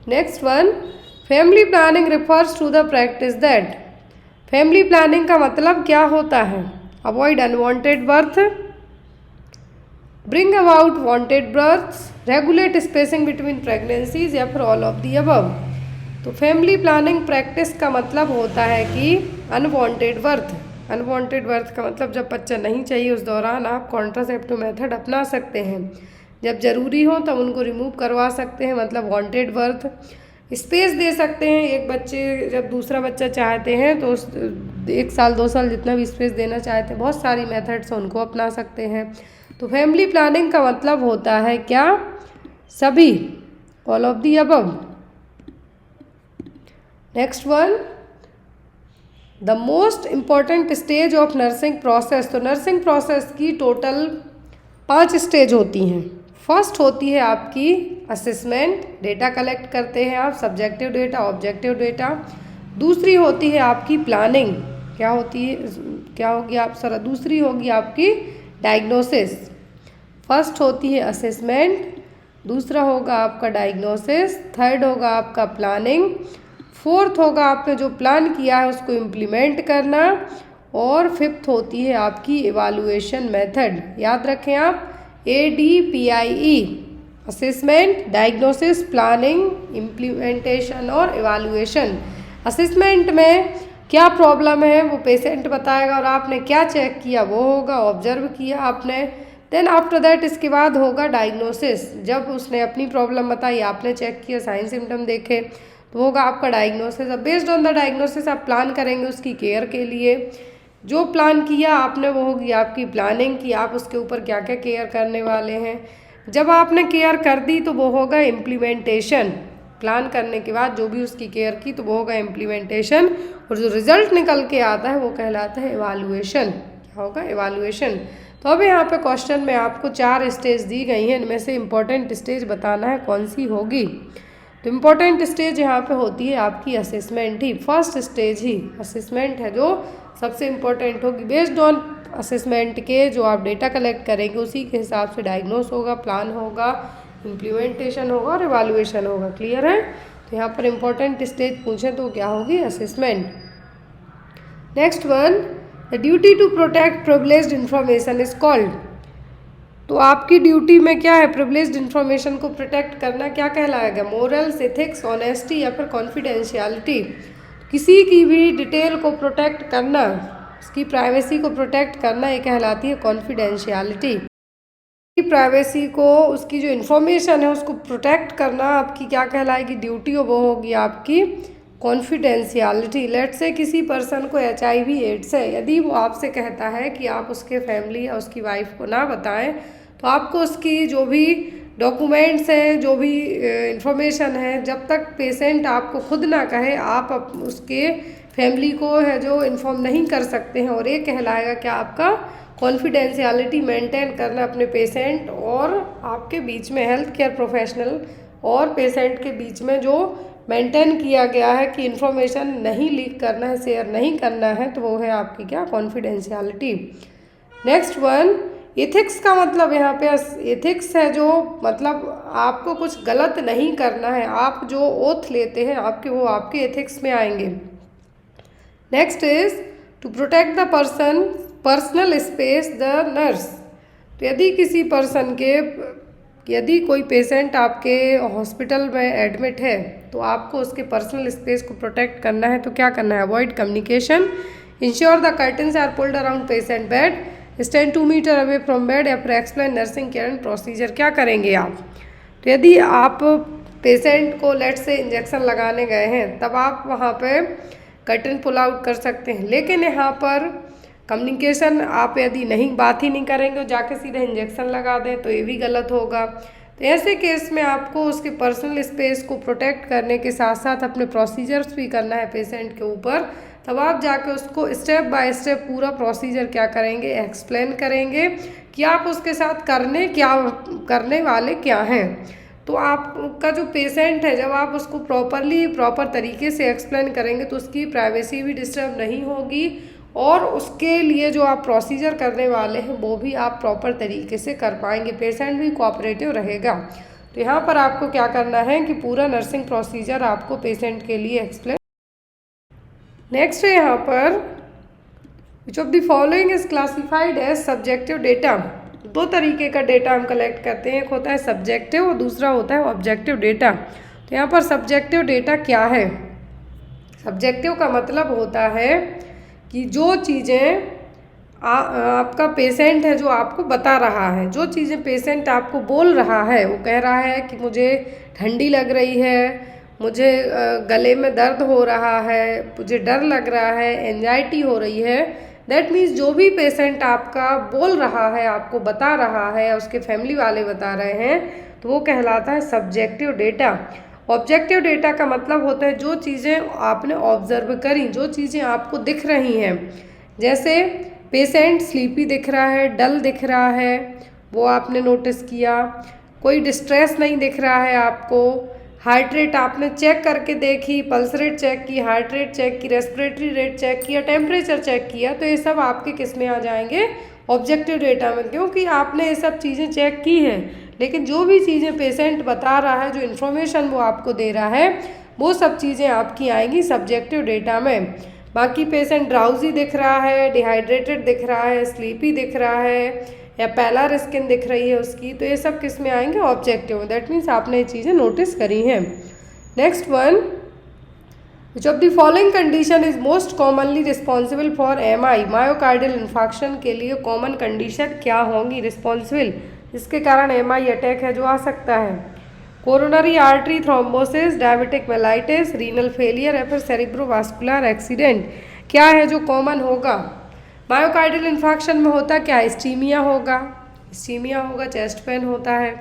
Next one, family planning refers to the practice that, family planning का मतलब क्या होता है? Avoid unwanted birth, bring about wanted births, regulate spacing between pregnancies या फिर ऑल ऑफ दी अबव। तो फैमिली प्लानिंग प्रैक्टिस का मतलब होता है कि अनवांटेड बर्थ, अनवांटेड बर्थ का मतलब जब बच्चा नहीं चाहिए उस दौरान आप कॉन्ट्रासेप्टिव मेथड अपना सकते हैं, जब ज़रूरी हो तब उनको रिमूव करवा सकते हैं, मतलब वांटेड बर्थ। स्पेस दे सकते हैं, एक बच्चे जब दूसरा बच्चा चाहते हैं तो 1 साल 2 साल जितना भी स्पेस देना चाहते हैं, बहुत सारी मेथड्स हैं, उनको अपना सकते हैं। तो फैमिली प्लानिंग का मतलब होता है क्या? सभी, all of the above. Next one, the most important stage of nursing process, तो नर्सिंग प्रोसेस की टोटल 5 स्टेज होती हैं। फर्स्ट होती है आपकी असेसमेंट, डेटा कलेक्ट करते हैं आप, सब्जेक्टिव डेटा, ऑब्जेक्टिव डेटा। दूसरी होती है आपकी प्लानिंग, दूसरी होगी आपकी डायग्नोसिस। फर्स्ट होती है असेसमेंट, दूसरा होगा आपका डायग्नोसिस, थर्ड होगा आपका प्लानिंग, फोर्थ होगा आपने जो प्लान किया है उसको इम्प्लीमेंट करना, और फिफ्थ होती है आपकी इवालुएशन मेथड। याद रखें आप, ADPIE, assessment, diagnosis, planning, implementation और इवालुएशन। असेसमेंट में क्या प्रॉब्लम है वो पेशेंट बताएगा और आपने क्या चेक किया वो होगा, ऑब्जर्व किया आपने। देन आफ्टर दैट इसके बाद होगा डायग्नोसिस, जब उसने अपनी प्रॉब्लम बताई, आपने चेक किया, साइन सिम्टम देखे, तो होगा आपका डायग्नोसिस। अब बेस्ड ऑन द डायग्नोसिस आप प्लान करेंगे उसकी केयर के लिए। जो प्लान किया आपने वो होगी आपकी प्लानिंग कि आप उसके ऊपर क्या क्या केयर करने वाले हैं। जब आपने केयर कर दी तो वो होगा इम्प्लीमेंटेशन। प्लान करने के बाद जो भी उसकी केयर की तो वो होगा इम्प्लीमेंटेशन, और जो रिजल्ट निकल के आता है वो कहलाता है इवालुएशन। क्या होगा? इवालुएशन। तो अब यहाँ पे क्वेश्चन में आपको 4 स्टेज दी गई हैं, इनमें से इम्पोर्टेंट स्टेज बताना है कौन सी होगी। तो इम्पोर्टेंट स्टेज यहाँ पे होती है आपकी असेसमेंट ही, फर्स्ट स्टेज ही असेसमेंट है जो सबसे इम्पोर्टेंट होगी। बेस्ड ऑन असेसमेंट के जो आप डेटा कलेक्ट करेंगे उसी के हिसाब से डायग्नोस होगा, प्लान होगा, इम्प्लीमेंटेशन होगा और इवालुएशन होगा। क्लियर है? तो यहाँ पर इम्पोर्टेंट स्टेज पूछें तो क्या होगी? Assessment. Next one, the duty to protect privileged information is called. तो आपकी ड्यूटी में क्या है? प्रिविलेज्ड इंफॉर्मेशन को प्रोटेक्ट करना क्या कहलाएगा? मोरल्स, एथिक्स, ऑनेस्टी या फिर कॉन्फिडेंशियलिटी। किसी की भी डिटेल को प्रोटेक्ट करना, उसकी प्राइवेसी को प्रोटेक्ट करना, ये कहलाती है कॉन्फिडेंशियलिटी। प्राइवेसी को, उसकी जो इन्फॉर्मेशन है उसको प्रोटेक्ट करना आपकी क्या कहलाएगी? ड्यूटी, और वो होगी आपकी कॉन्फिडेंशियलिटी। लेट से किसी पर्सन को HIV एड्स है, यदि वो आपसे कहता है कि आप उसके फैमिली या उसकी वाइफ को ना बताएं, तो आपको उसकी जो भी डॉक्यूमेंट्स हैं, जो भी इंफॉर्मेशन है, जब तक पेशेंट आपको खुद ना कहे आप उसके फैमिली को है जो इन्फॉर्म नहीं कर सकते हैं। और ये कहलाएगा क्या? आपका कॉन्फिडेंशियलिटी मेंटेन करना अपने पेशेंट और आपके बीच में, हेल्थ केयर प्रोफेशनल और पेशेंट के बीच में जो मेंटेन किया गया है कि इन्फॉर्मेशन नहीं लीक करना है, शेयर नहीं करना है, तो वो है आपकी क्या? कॉन्फिडेंशियलिटी। नेक्स्ट वन, एथिक्स का मतलब यहाँ पे एथिक्स है जो मतलब आपको कुछ गलत नहीं करना है, आप जो ओथ लेते हैं आपके, वो आपके एथिक्स में आएंगे। Next is to protect the personal space the nurse. तो यदि किसी पर्सन के, यदि कोई पेशेंट आपके हॉस्पिटल में एडमिट है तो आपको उसके पर्सनल स्पेस को प्रोटेक्ट करना है। तो क्या करना है? Avoid communication, ensure the curtains are pulled around patient bed, stand 2 metre away from bed, या फिर explain nursing care and procedure. क्या करेंगे आप? तो यदि आप पेशेंट को लेट से इंजेक्शन लगाने गए हैं तब आप वहाँ पे कर्टन पुल आउट कर सकते हैं, लेकिन यहाँ पर कम्युनिकेशन आप यदि नहीं, बात ही नहीं करेंगे और जाके सीधे इंजेक्शन लगा दें तो ये भी गलत होगा। तो ऐसे केस में आपको उसके पर्सनल स्पेस को प्रोटेक्ट करने के साथ साथ अपने प्रोसीजर्स भी करना है पेशेंट के ऊपर। तब आप जाके उसको स्टेप बाय स्टेप पूरा प्रोसीजर क्या करेंगे? एक्सप्लेन करेंगे कि आप उसके साथ करने वाले क्या हैं। तो आपका जो पेशेंट है, जब आप उसको प्रॉपर तरीके से एक्सप्लेन करेंगे तो उसकी प्राइवेसी भी डिस्टर्ब नहीं होगी, और उसके लिए जो आप प्रोसीजर करने वाले हैं वो भी आप प्रॉपर तरीके से कर पाएंगे, पेशेंट भी कोऑपरेटिव रहेगा। तो यहाँ पर आपको क्या करना है कि पूरा नर्सिंग प्रोसीजर आपको पेशेंट के लिए एक्सप्लेन। नेक्स्ट है यहाँ पर, which of the following is classified as subjective data. 2 तरीके का डेटा हम कलेक्ट करते हैं, एक होता है सब्जेक्टिव और दूसरा होता है ऑब्जेक्टिव डेटा। तो यहाँ पर सब्जेक्टिव डेटा क्या है? सब्जेक्टिव का मतलब होता है कि जो चीज़ें आपका पेशेंट है जो आपको बता रहा है, जो चीज़ें पेशेंट आपको बोल रहा है, वो कह रहा है कि मुझे ठंडी लग रही है, मुझे गले में दर्द हो रहा है, मुझे डर लग रहा है, एंजाइटी हो रही है। दैट मीन्स जो भी पेशेंट आपका बोल रहा है, आपको बता रहा है, उसके फैमिली वाले बता रहे हैं, तो वो कहलाता है सब्जेक्टिव डेटा। ऑब्जेक्टिव डेटा का मतलब होता है जो चीज़ें आपने ऑब्जर्व करी, जो चीज़ें आपको दिख रही हैं। जैसे पेशेंट स्लीपी दिख रहा है, डल दिख रहा है, वो आपने नोटिस किया। कोई डिस्ट्रेस नहीं दिख रहा है आपको। हार्ट रेट आपने चेक करके देखी, पल्स रेट चेक की, हार्ट रेट चेक की, रेस्पिरेटरी रेट चेक किया, टेम्परेचर चेक किया, तो ये सब आपके किस में आ जाएंगे? ऑब्जेक्टिव डेटा में, क्योंकि आपने ये सब चीज़ें चेक की हैं, लेकिन जो भी चीज़ें पेशेंट बता रहा है, जो इन्फॉर्मेशन वो आपको दे रहा है, वो सब चीज़ें आपकी आएंगी सब्जेक्टिव डेटा में। बाकी पेशेंट ड्राउजी दिख रहा है, डिहाइड्रेटेड दिख रहा है, स्लीपी दिख रहा है, या पैलर स्किन दिख रही है उसकी, तो ये सब किस में आएंगे? ऑब्जेक्टिव में। दैट मीन्स आपने ये चीज़ें नोटिस करी हैं। Next one, which of the following condition is most commonly responsible for MI? Myocardial infarction के लिए कॉमन कंडीशन क्या होंगी रिस्पॉन्सिबल, जिसके कारण MI अटैक है जो आ सकता है? Coronary artery thrombosis, diabetic mellitus, renal failure, या फिर सेरिब्रोवास्कुलर एक्सीडेंट? क्या है जो कॉमन होगा? मायोकार्डियल इन्फार्क्शन में होता क्या है? इस्चीमिया होगा, चेस्ट पेन होता है।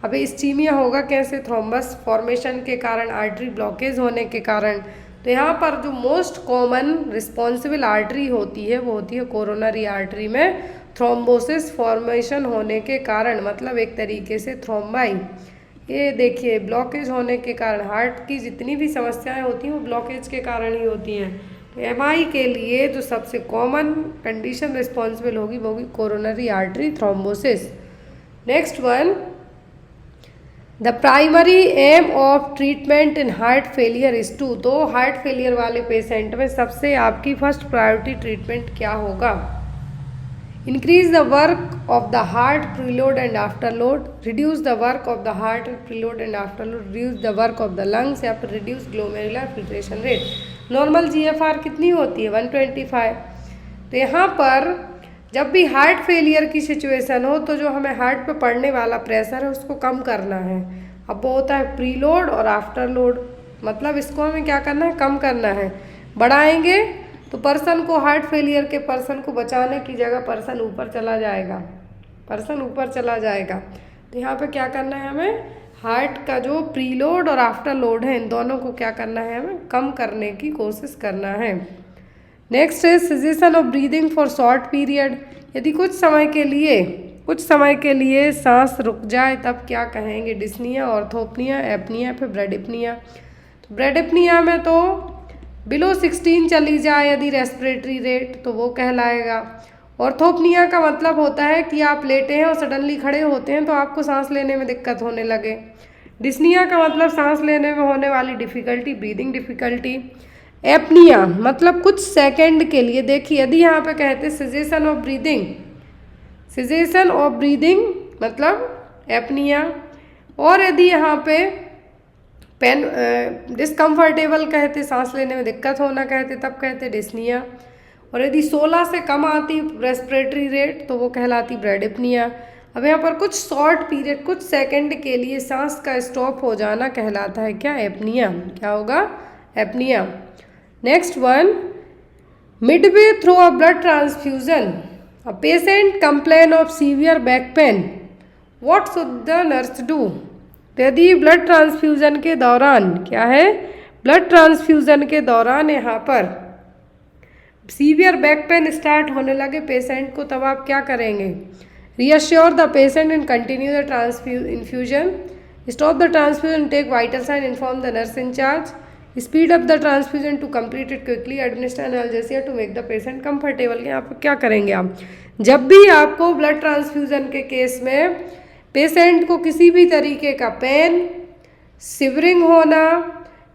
अब इस्चीमिया होगा कैसे? थ्रोम्बस फॉर्मेशन के कारण, आर्टरी ब्लॉकेज होने के कारण। तो यहाँ पर जो मोस्ट कॉमन रिस्पॉन्सिबल आर्टरी होती है वो होती है कोरोनरी आर्टरी में थ्रोम्बोसिस फॉर्मेशन होने के कारण, मतलब एक तरीके से थ्रोम्बाई। ये देखिए, ब्लॉकेज होने के कारण, हार्ट की जितनी भी समस्याएं होती हैं वो ब्लॉकेज के कारण ही होती हैं। तो MI के लिए जो सबसे कॉमन कंडीशन रिस्पॉन्सिबल होगी वो होगी coronary artery thrombosis. Next one, the primary aim of treatment in heart failure is to. तो हार्ट फेलियर वाले पेशेंट में सबसे आपकी फर्स्ट प्रायोरिटी ट्रीटमेंट क्या होगा? Increase the work of the heart preload and after load, reduce the work of the heart preload and after load, reduce the work of the lungs, या फिर reduce glomerular filtration rate. Normal GFR कितनी होती है? 125। तो यहाँ पर जब भी हार्ट फेलियर की सिचुएशन हो तो जो हमें हार्ट पे पड़ने वाला प्रेशर है उसको कम करना है। अब वो होता है प्रीलोड और आफ्टर लोड, मतलब इसको हमें क्या करना है? कम करना है। बढ़ाएंगे तो पर्सन को, हार्ट फेलियर के पर्सन को बचाने की जगह पर्सन ऊपर चला जाएगा। तो यहाँ पे क्या करना है हमें? हार्ट का जो प्रीलोड और आफ्टर लोड है इन दोनों को क्या करना है? हमें कम करने की कोशिश करना है। नेक्स्ट है cessation of breathing for short period. यदि कुछ समय के लिए सांस रुक जाए तब क्या कहेंगे? डिस्निया, ऑर्थोपनिया, एपनिया, फिर ब्रेडिपनिया। तो ब्रेडिपनिया में तो बिलो 16 चली जाए यदि रेस्पिरेटरी रेट तो वो कहलाएगा। ऑर्थोपनिया का मतलब होता है कि आप लेटे हैं और सडनली खड़े होते हैं तो आपको सांस लेने में दिक्कत होने लगे। डिस्निया का मतलब सांस लेने में होने वाली डिफ़िकल्टी, ब्रीदिंग डिफ़िकल्टी। एपनिया मतलब कुछ सेकंड के लिए, देखिए यदि यहाँ पे कहते सेसेशन ऑफ ब्रीदिंग मतलब एपनिया, और यदि यहाँ पे पेन डिस्कम्फर्टेबल कहते, सांस लेने में दिक्कत होना कहते, तब कहते डिस्निया। और यदि 16 से कम आती रेस्पिरेटरी रेट तो वो कहलाती ब्रेडिपनिया। अब यहाँ पर कुछ शॉर्ट पीरियड, कुछ सेकंड के लिए सांस का स्टॉप हो जाना कहलाता है क्या? एपनिया। क्या होगा? Apnoea. Next one, Midway through a blood transfusion a patient complain of severe back pain, what should the nurse do? यदि ब्लड ट्रांसफ्यूजन के दौरान, क्या है? ब्लड ट्रांसफ्यूजन के दौरान यहाँ पर सीवियर बैक पेन स्टार्ट होने लगे पेशेंट को, तब आप क्या करेंगे? Reassure the patient and continue the infusion, stop the transfusion, take vital sign, inform the nurse in charge, speed up the transfusion to complete it quickly, administer analgesia to make the patient comfortable. यहाँ पर क्या करेंगे आप? जब भी आपको blood transfusion के case में पेशेंट को किसी भी तरीके का पेन, सिवरिंग होना,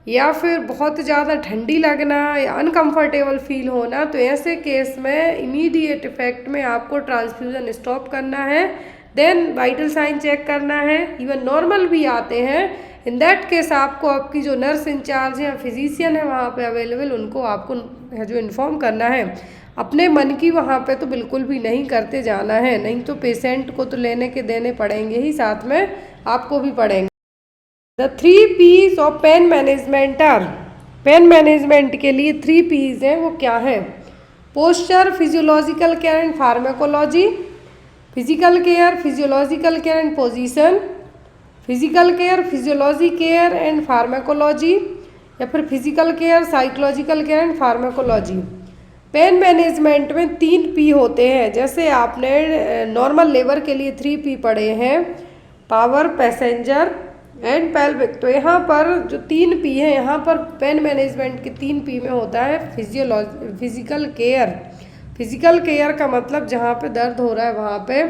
या फिर बहुत ज़्यादा ठंडी लगना या अनकंफर्टेबल फील होना, तो ऐसे केस में इमीडिएट इफेक्ट में आपको ट्रांसफ्यूजन स्टॉप करना है। देन वाइटल साइन चेक करना है, इवन नॉर्मल भी आते हैं। इन दैट केस आपको आपकी जो नर्स इंचार्ज है या फिजिशियन है वहाँ पे अवेलेबल, उनको आपको जो इन्फॉर्म करना है। अपने मन की वहाँ पे तो बिल्कुल भी नहीं करते जाना है, नहीं तो पेशेंट को तो लेने के देने पड़ेंगे ही, साथ में आपको भी पड़ेंगे। The 3 P's of pain management are, pain management के लिए 3 P's हैं, वो क्या है? Posture, physiological care and pharmacology. Physical care, physiological care and position, physical care, physiology care and pharmacology, या फिर physical care, psychological care and pharmacology. Pain management में 3 P होते हैं, जैसे आपने नॉर्मल लेबर के लिए 3 P पढ़े हैं, पावर, पैसेंजर एंड पेल्विक। तो यहाँ पर जो 3 P है, यहाँ पर पेन मैनेजमेंट के 3 P में होता है फिजिकल केयर। फिजिकल केयर का मतलब जहाँ पे दर्द हो रहा है वहाँ पे।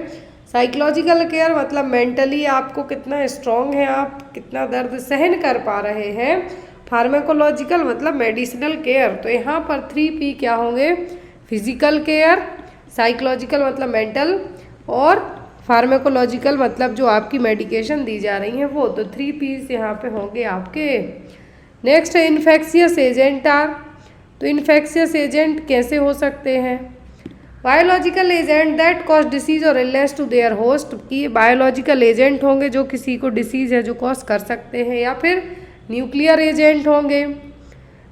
साइकोलॉजिकल केयर मतलब मेंटली आपको कितना स्ट्रांग है, आप कितना दर्द सहन कर पा रहे हैं। फार्माकोलॉजिकल मतलब मेडिसिनल केयर। तो यहाँ पर 3P क्या होंगे, फिजिकल केयर, साइकोलॉजिकल मतलब मेंटल, और फार्माकोलॉजिकल मतलब जो आपकी मेडिकेशन दी जा रही है वो। तो 3Ps यहाँ पे होंगे आपके। नेक्स्ट है इन्फेक्शियस एजेंट आर। तो इन्फेक्शियस एजेंट कैसे हो सकते हैं, biological agent that cause disease और इलनेस टू देयर होस्ट। कि बायोलॉजिकल एजेंट होंगे जो किसी को डिसीज है जो कॉज कर सकते हैं, या फिर न्यूक्लियर एजेंट होंगे।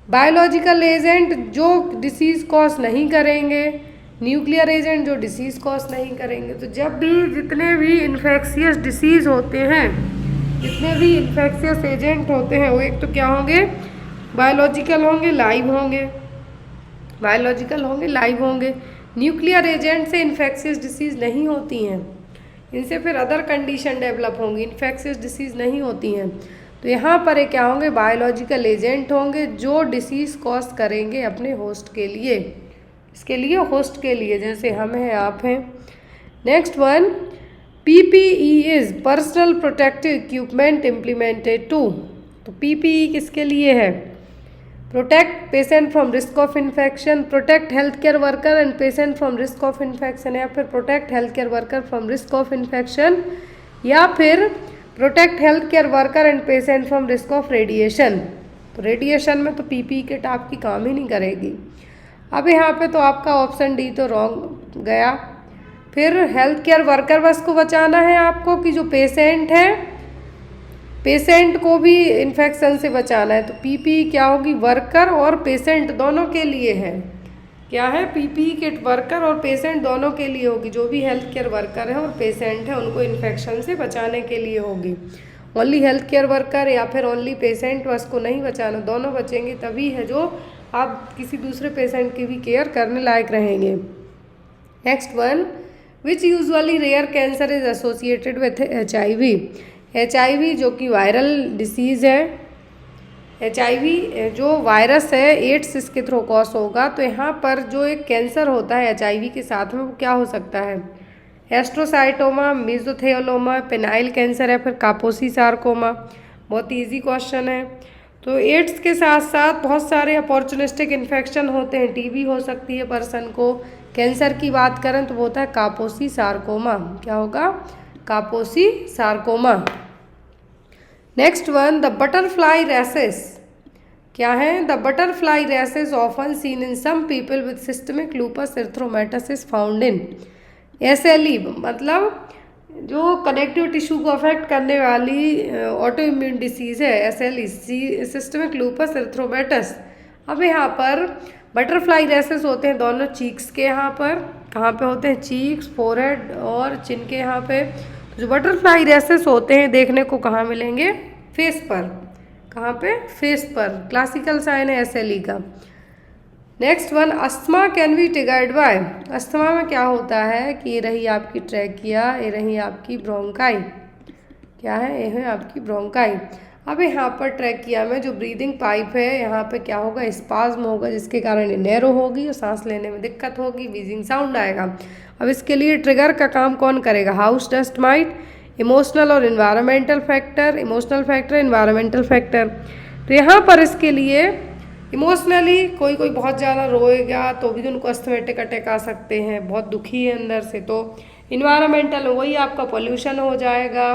बायोलॉजिकल एजेंट जो डिसीज कॉज नहीं करेंगे, न्यूक्लियर एजेंट जो डिसीज कॉज नहीं करेंगे। तो जब भी जितने भी इन्फेक्शियस डिसीज होते हैं, जितने भी इन्फेक्शियस एजेंट होते हैं वो एक तो क्या होंगे, बायोलॉजिकल होंगे, लाइव होंगे। बायोलॉजिकल होंगे, लाइव होंगे। न्यूक्लियर एजेंट से इन्फेक्शियस डिसीज़ नहीं होती हैं, इनसे फिर अदर कंडीशन डेवलप होंगी, इन्फेक्शियस डिसीज़ नहीं होती हैं। तो यहाँ पर क्या होंगे, बायोलॉजिकल एजेंट होंगे जो डिसीज़ कॉज करेंगे अपने होस्ट के लिए, इसके लिए होस्ट के लिए, जैसे हम हैं, आप हैं। Next one, PPE is personal protective equipment implemented to. तो PPE किसके लिए है, protect patient from risk of infection, protect health care worker and patient from risk of infection, या फिर protect health care worker from risk of infection, या फिर protect health care worker and patient from risk of radiation. तो radiation में तो PPE kit आपकी काम ही नहीं करेगी। अब यहाँ पे तो आपका ऑप्शन डी तो रॉन्ग गया। फिर हेल्थ केयर वर्कर बस को बचाना है आपको, कि जो पेशेंट है, पेशेंट को भी इन्फेक्शन से बचाना है। तो PPE क्या होगी, वर्कर और पेशेंट दोनों के लिए है। क्या है, PPE किट वर्कर और पेशेंट दोनों के लिए होगी। जो भी हेल्थ केयर वर्कर है और पेशेंट है उनको इन्फेक्शन से बचाने के लिए होगी। ओनली हेल्थ केयर वर्कर या फिर ओनली पेशेंट बस को नहीं बचाना, दोनों बचेंगे तभी है जो आप किसी दूसरे पेशेंट की भी केयर करने लायक रहेंगे। Next one, which usually rare cancer is associated with HIV। HIV जो कि वायरल डिसीज़ है, HIV जो वायरस है, एड्स इसके थ्रू कॉज होगा। तो यहाँ पर जो एक कैंसर होता है HIV के साथ में वो क्या हो सकता है, एस्ट्रोसाइटोमा, मेसोथेलियोमा, पेनाइल कैंसर है, फिर कापोसी सार्कोमा। बहुत इजी क्वेश्चन है। तो एड्स के साथ साथ बहुत सारे अपॉर्चुनिस्टिक इन्फेक्शन होते हैं, TB हो सकती है पर्सन को। कैंसर की बात करें तो वो होता है कापोसी सार्कोमा। क्या होगा, Kaposi sarcoma. Next one, the butterfly rashes. क्या है, the butterfly rashes often seen in some people with systemic lupus erythematosus found in SLE। मतलब जो कनेक्टिव टिश्यू को अफेक्ट करने वाली ऑटो इम्यून डिसीज़ है SLE, सिस्टमिक लूपस एरिथ्रोमेटस। अब यहाँ पर बटरफ्लाई रैसेस होते हैं दोनों चीक्स के, यहाँ पर कहाँ पे होते हैं, चीक्स, फोरहेड और चिन के यहाँ पे। तो जो बटरफ्लाई रैसेस होते हैं देखने को कहाँ मिलेंगे, फेस पर। कहाँ पे, फेस पर। क्लासिकल साइन है SLE का। Next one, asthma can be triggered by. Asthma में क्या होता है कि ये रही आपकी ट्रैकिया, ये रही आपकी ब्रोंकाई। क्या है, ये है आपकी ब्रोंकाई। अब यहाँ पर ट्रैकिया में जो ब्रीदिंग पाइप है यहाँ पे क्या होगा, स्पाज्म होगा, जिसके कारण ये नैरो होगी और सांस लेने में दिक्कत होगी, वीजिंग साउंड आएगा। अब इसके लिए ट्रिगर का काम कौन करेगा, हाउस डस्ट माइट, इमोशनल और environmental factor, emotional factor, environmental factor. तो यहाँ पर इसके लिए इमोशनली कोई कोई बहुत ज़्यादा रोएगा तो भी उनको अस्थमेटिक अटैक आ सकते हैं, बहुत दुखी है अंदर से। तो इन्वायरमेंटल वही आपका पोल्यूशन हो जाएगा,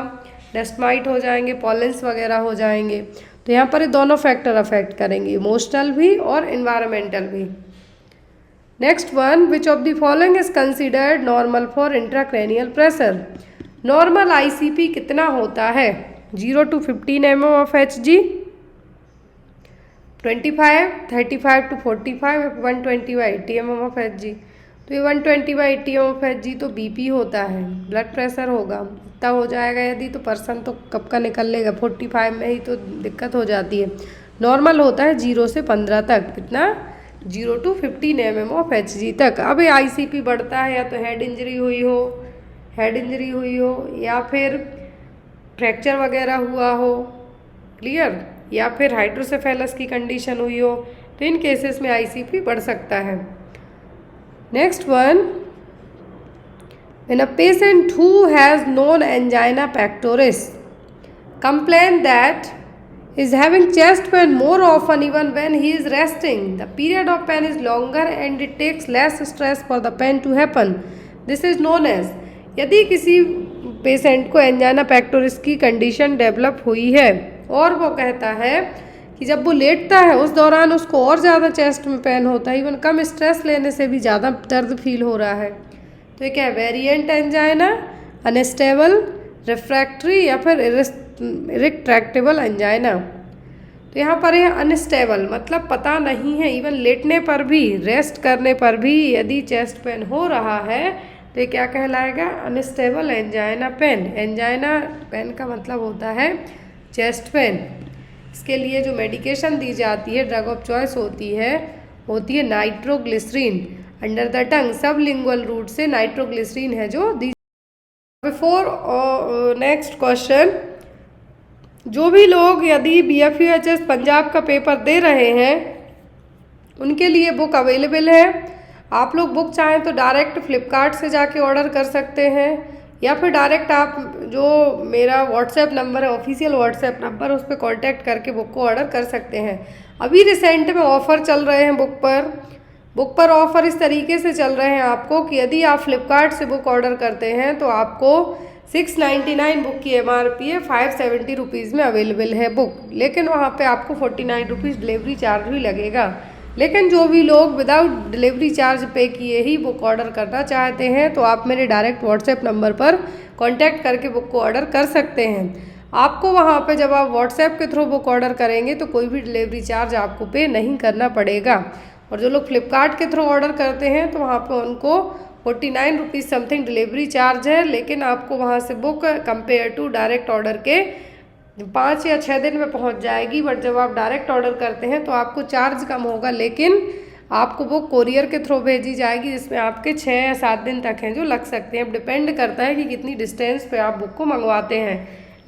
डस्ट माइट हो जाएंगे, पॉलेंस वगैरह हो जाएंगे। तो यहाँ पर ये दोनों फैक्टर अफेक्ट करेंगे, इमोशनल भी और इन्वायरमेंटल भी। Next one, which of the following is considered normal for intracranial pressure. Normal ICP कितना होता है, 0 to 15 mm of Hg, 25, 35 to 45, 120/80 mm of Hg। तो ये 120/80 mm ऑफ Hg तो BP होता है, ब्लड प्रेशर होगा, इतना हो जाएगा। यदि तो पर्सन तो कब का निकल लेगा, 45 में ही तो दिक्कत हो जाती है। नॉर्मल होता है 0 से 15 तक, कितना, 0 to 15 mm ऑफ Hg तक। अब ये ICP बढ़ता है या तो हेड इंजरी हुई हो, या फिर फ्रैक्चर वगैरह हुआ हो, क्लियर, या फिर हाइड्रोसेफेलस की कंडीशन हुई हो, तो इन केसेस में ICP बढ़ सकता है। Next one, when a patient who has known angina pectoris complain that is having chest pain more often even when he is resting, the period of pain is longer and it takes less stress for the pain to happen, this is known as। यदि किसी patient को angina pectoris की condition develop हुई है और वो कहता है कि जब वो लेटता है उस दौरान उसको और ज़्यादा चेस्ट में पेन होता है, इवन कम स्ट्रेस लेने से भी ज़्यादा दर्द फील हो रहा है, तो ये क्या है, वेरिएंट एंजाइना, अनस्टेबल, रिफ्रैक्टरी या फिर इरेक्ट्रैक्टेबल एंजाइना। तो यहाँ पर है अनस्टेबल, मतलब पता नहीं है, इवन लेटने पर भी, रेस्ट करने पर भी यदि चेस्ट पेन हो रहा है तो ये क्या कहलाएगा, unstable angina pain. Angina pain का मतलब होता है चेस्ट पेन। इसके लिए जो मेडिकेशन दी जाती है, ड्रग ऑफ चॉइस होती है nitroglycerin. Under the tongue sublingual route से नाइट्रोग्लिसरीन है जो दी। बिफोर नेक्स्ट क्वेश्चन, जो भी लोग यदि BFUHS पंजाब का पेपर दे रहे हैं उनके लिए बुक अवेलेबल है। आप लोग बुक चाहें तो डायरेक्ट फ्लिपकार्ट से जाके ऑर्डर कर सकते हैं या फिर डायरेक्ट आप जो मेरा व्हाट्सएप नंबर है, ऑफिशियल व्हाट्सएप नंबर, उस पर कॉन्टैक्ट करके बुक को ऑर्डर कर सकते हैं। अभी रिसेंट में ऑफ़र चल रहे हैं बुक पर ऑफ़र इस तरीके से चल रहे हैं आपको कि यदि आप फ्लिपकार्ट से बुक ऑर्डर करते हैं तो आपको 699 बुक की MRP है, 570 रुपीज़ में अवेलेबल है बुक, लेकिन वहाँ पे आपको 49 रुपीज़ डिलीवरी चार्ज भी लगेगा। लेकिन जो भी लोग विदाउट डिलीवरी चार्ज पे किए ही बुक ऑर्डर करना चाहते हैं तो आप मेरे डायरेक्ट व्हाट्सएप नंबर पर कांटेक्ट करके बुक को ऑर्डर कर सकते हैं। आपको वहाँ पे जब आप व्हाट्सएप के थ्रू बुक ऑर्डर करेंगे तो कोई भी डिलीवरी चार्ज आपको पे नहीं करना पड़ेगा। और जो लोग फ्लिपकार्ट के थ्रू ऑर्डर करते हैं तो वहाँ पर उनको 49 रुपीज़ समथिंग डिलीवरी चार्ज है, लेकिन आपको वहाँ से book compare to direct order के 5 या 6 दिन में पहुंच जाएगी। बट जब आप डायरेक्ट ऑर्डर करते हैं तो आपको चार्ज कम होगा, लेकिन आपको बुक कोरियर के थ्रू भेजी जाएगी जिसमें आपके 6 या 7 दिन तक हैं जो लग सकते हैं। अब डिपेंड करता है कि कितनी डिस्टेंस पे आप बुक को मंगवाते हैं।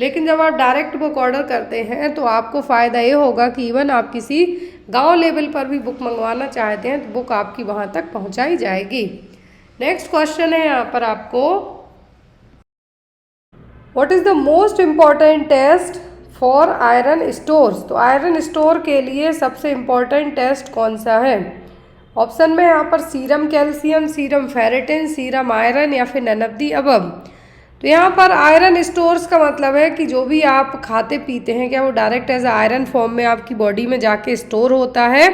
लेकिन जब आप डायरेक्ट बुक ऑर्डर करते हैं तो आपको फ़ायदा ये होगा कि इवन आप किसी गाँव लेवल पर भी बुक मंगवाना चाहते हैं तो बुक आपकी वहाँ तक पहुँचाई जाएगी। नेक्स्ट क्वेश्चन है यहाँ पर आपको, what is the most important test for iron stores. तो आयरन स्टोर के लिए सबसे इम्पॉर्टेंट टेस्ट कौन सा है? ऑप्शन में यहाँ पर serum calcium, serum ferritin, serum iron या फिर नन ऑफ द अबव। तो यहाँ पर आयरन स्टोर्स का मतलब है कि जो भी आप खाते पीते हैं क्या वो डायरेक्ट एज आयरन फॉर्म में आपकी बॉडी में जाके स्टोर होता है?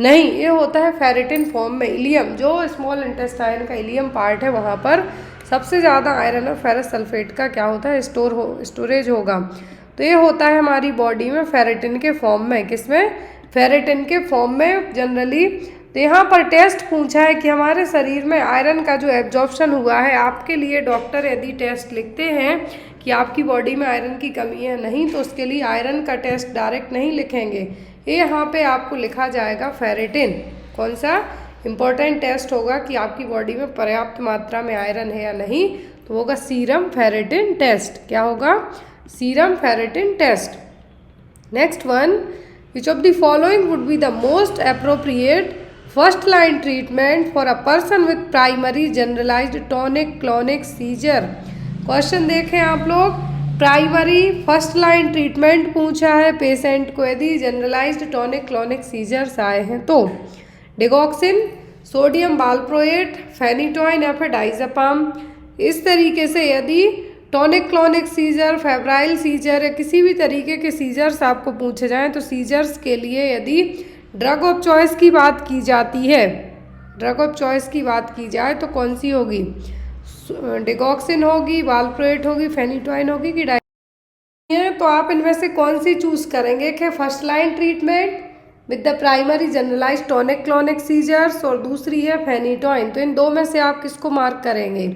नहीं, ये होता है फेरेटिन फॉर्म में। इलियम, जो स्मॉल इंटेस्टाइन का इलियम पार्ट है, वहाँ पर सबसे ज़्यादा आयरन और फेरस सल्फेट का क्या होता है, स्टोरेज होगा। तो ये होता है हमारी बॉडी में फेरेटिन के फॉर्म में। किसमें? फेरेटिन के फॉर्म में जनरली। तो यहाँ पर टेस्ट पूछा है कि हमारे शरीर में आयरन का जो एब्जॉर्प्शन हुआ है, आपके लिए डॉक्टर यदि टेस्ट लिखते हैं कि आपकी बॉडी में आयरन की कमी है नहीं, तो उसके लिए आयरन का टेस्ट डायरेक्ट नहीं लिखेंगे, ये यहाँ पे आपको लिखा जाएगा फेरेटिन। कौन सा इम्पोर्टेंट टेस्ट होगा कि आपकी बॉडी में पर्याप्त मात्रा में आयरन है या नहीं, तो होगा सीरम फेरेटिन टेस्ट। क्या होगा? Serum ferritin test. Next one, which of the following would be the most appropriate first line treatment for a person with primary generalised tonic clonic seizure. Question देखें आप लोग, प्राइमरी फर्स्ट लाइन ट्रीटमेंट पूछा है patient को यदि generalised tonic clonic seizures आए हैं तो डिगॉक्सिन, सोडियम बालप्रोएट, फेनिटोइन या फिर डाइज़ेपाम। इस तरीके से यदि tonic clonic seizure, febrile seizure या किसी भी तरीके के सीजर्स आपको पूछे जाएं तो सीजर्स के लिए यदि ड्रग ऑफ चॉइस की बात की जाती है, ड्रग ऑफ चॉइस की बात की जाए तो कौन सी होगी? डिगॉक्सिन होगी, बालप्रोएट होगी, फेनिटोइन होगी कि डाइज़ेपाम। तो आप इनमें से कौन सी चूज़ करेंगे? कि first line treatment with the primary generalised tonic clonic seizures और दूसरी है फेनिटोइन। तो इन दो में से आप किसको मार्क करेंगे?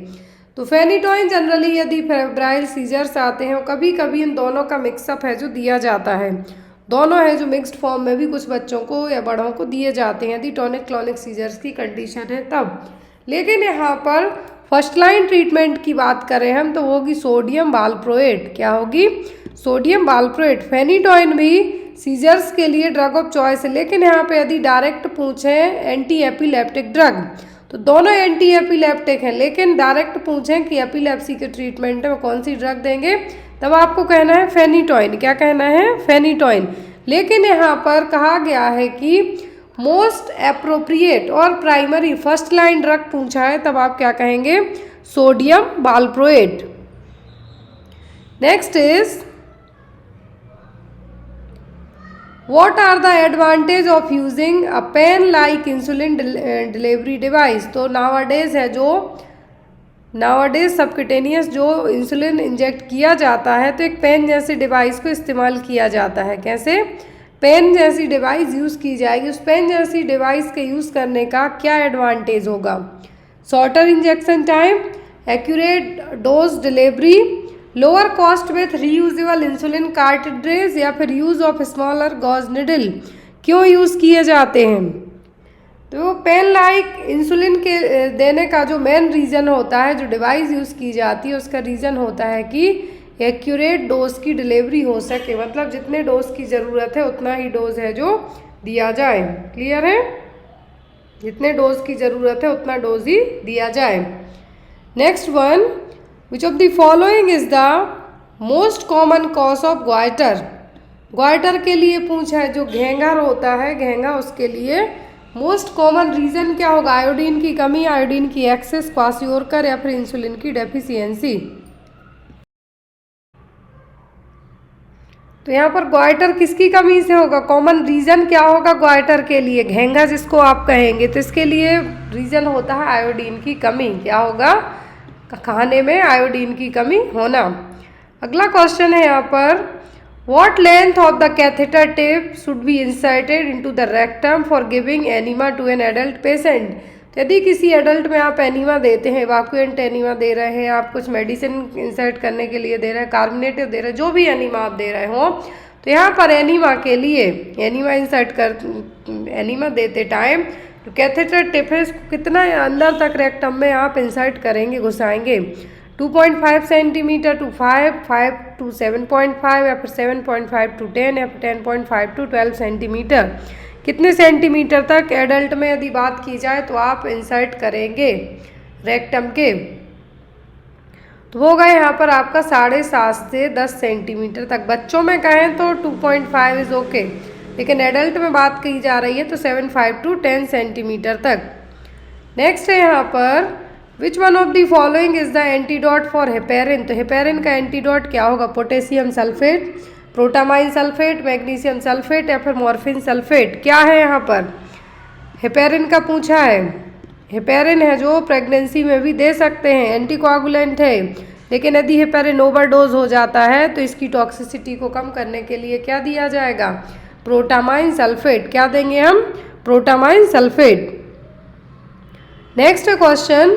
तो फेनिटोइन जनरली यदि फेब्राइल सीजर्स आते हैं, कभी कभी इन दोनों का मिक्सअप है जो दिया जाता है, दोनों है जो मिक्स्ड फॉर्म में भी कुछ बच्चों को या बड़ों को दिए जाते हैं यदि टॉनिक क्लॉनिक सीजर्स की कंडीशन है तब। लेकिन यहाँ पर फर्स्ट लाइन ट्रीटमेंट की बात करें हम तो होगी सोडियम बालप्रोएट। क्या होगी? सोडियम बालप्रोएट। फेनिटोइन भी सीजर्स के लिए ड्रग ऑफ चॉइस है, लेकिन यहाँ पे यदि डायरेक्ट पूछें एंटी एपिलेप्टिक ड्रग तो दोनों एंटी एपिलेप्टिक हैं, लेकिन डायरेक्ट पूछें कि एपिलेप्सी के ट्रीटमेंट में कौन सी ड्रग देंगे, तब आपको कहना है फेनिटोइन। क्या कहना है? फेनिटोइन। लेकिन यहाँ पर कहा गया है कि मोस्ट एप्रोप्रिएट और प्राइमरी फर्स्ट लाइन ड्रग पूछा है, तब आप क्या कहेंगे? Sodium valproate. Next is What are the advantage of using a pen like insulin delivery device? तो nowadays है जो nowadays सबक्यूटेनियस जो इंसुलिन इंजेक्ट किया जाता है, तो एक पेन जैसी डिवाइस को इस्तेमाल किया जाता है। कैसे? पेन जैसी डिवाइस यूज़ की जाएगी। उस पेन जैसी डिवाइस के यूज़ करने का क्या एडवांटेज होगा? Shorter injection time, accurate dose delivery, lower cost with reusable insulin cartridges, या फिर use of smaller gauge needle. क्यों यूज़ किए जाते हैं? तो पेन लाइक इंसुलिन के देने का जो मेन रीज़न होता है, जो डिवाइस यूज़ की जाती है उसका रीज़न होता है कि एक्यूरेट डोज की डिलीवरी हो सके, मतलब जितने डोज की ज़रूरत है उतना ही डोज है जो दिया जाए। क्लियर है? जितने डोज की ज़रूरत है उतना डोज ही दिया जाए। Next one, which of the following is the most common cause of goitre? Goitre के लिए पूछा है, जो घेंघर होता है, घेंघा, उसके लिए मोस्ट कॉमन रीज़न क्या होगा? आयोडीन की कमी, आयोडीन की एक्सेस, क्वाशियोरकर, या फिर इंसुलिन की डेफिशिएंसी। तो यहाँ पर ग्वाइटर किसकी कमी से होगा? कॉमन रीज़न क्या होगा ग्वाइटर के लिए? घेंघा जिसको आप कहेंगे, तो इसके लिए रीज़न होता है आयोडीन की कमी। क्या होगा? खाने में आयोडीन की कमी होना। अगला क्वेश्चन है यहाँ पर, what length of the catheter tip should be inserted into the rectum for giving enema to an adult patient? तो यदि किसी एडल्ट में आप एनीमा देते हैं, इवैक्यूएंट एनीमा दे रहे हैं, आप कुछ मेडिसिन इंसर्ट करने के लिए दे रहे हैं, कार्बोनेटिव दे रहे हैं, जो भी एनीमा आप दे रहे हो, तो यहाँ पर एनीमा के लिए एनीमा इंसर्ट कर एनीमा देते टाइम तो कैथेटर टिप है, इसको कितना अंदर तक रेक्टम में आप इंसर्ट करेंगे, घुसाएंगे? 2.5 सेंटीमीटर टू 5 टू 7.5, या फिर 7.5 टू 10, या फिर 10.5 टू 12 सेंटीमीटर। कितने सेंटीमीटर तक एडल्ट में यदि बात की जाए तो आप इंसर्ट करेंगे रेक्टम के? तो वो गए यहाँ पर आपका 7.5 से 10 सेंटीमीटर तक। बच्चों में कहें तो 2.5 इज ओके, लेकिन एडल्ट में बात की जा रही है तो 7.5 टू 10 सेंटीमीटर तक। नेक्स्ट है यहाँ पर, which one of the following is the antidote for heparin? तो हेपेरिन का एंटीडोट क्या होगा? Potassium sulphate, protamine sulphate, magnesium sulphate, या फिर मॉर्फिन सल्फेट। क्या है यहाँ पर? हेपेरिन का पूछा है। हेपेरिन है जो प्रेगनेंसी में भी दे सकते हैं, एंटीकोआगुलेंट है, लेकिन यदि हेपेरिन ओवरडोज हो जाता है तो इसकी टॉक्सिसिटी को कम करने के लिए क्या दिया जाएगा? Protamine sulphate. क्या देंगे हम? Protamine sulphate. Next question,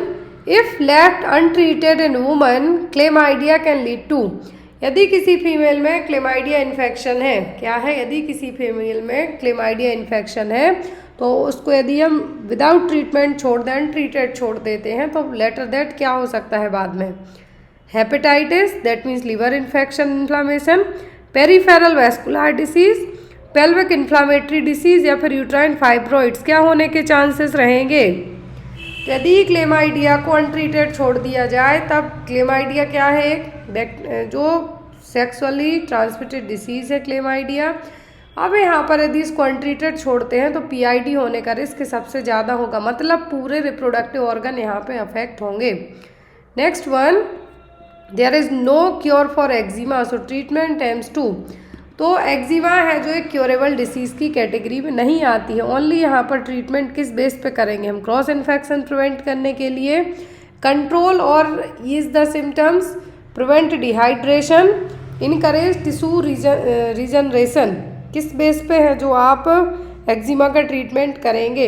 if left untreated in woman chlamydia can lead to? यदि किसी फीमेल में क्लेमाइडिया इन्फेक्शन है, क्या है? यदि किसी फीमेल में क्लेमाइडिया इन्फेक्शन है तो उसको यदि हम विदाउट ट्रीटमेंट छोड़ दें, अनट्रीटेड छोड़ देते हैं, तो लेटर दैट क्या हो सकता है बाद में? Hepatitis, that means liver infection, inflammation, peripheral vascular disease, pelvic inflammatory disease, या फिर यूट्राइन फाइब्रॉइड्स। क्या होने के चांसेस रहेंगे? यदि क्लेमाइडिया को अनट्रीटेड छोड़ दिया जाए, तब क्लेमाइडिया क्या है? जो सेक्सुअली ट्रांसमिटेड डिसीज़ है क्लेमाइडिया। अब यहाँ पर यदि इसको अनट्रीटेड छोड़ते हैं तो पीआईडी होने का रिस्क सबसे ज़्यादा होगा, मतलब पूरे रिप्रोडक्टिव ऑर्गन यहाँ पे अफेक्ट होंगे। Next one, there is no cure for eczema, so treatment aims to. तो एक्जिमा है जो एक क्योरेबल डिसीज़ की कैटेगरी में नहीं आती है। ओनली यहाँ पर ट्रीटमेंट किस बेस पे करेंगे हम? क्रॉस इन्फेक्शन प्रिवेंट करने के लिए, कंट्रोल और ease the symptoms, prevent dehydration, encourage tissue regeneration. किस बेस पे है जो आप एक्जिमा का ट्रीटमेंट करेंगे?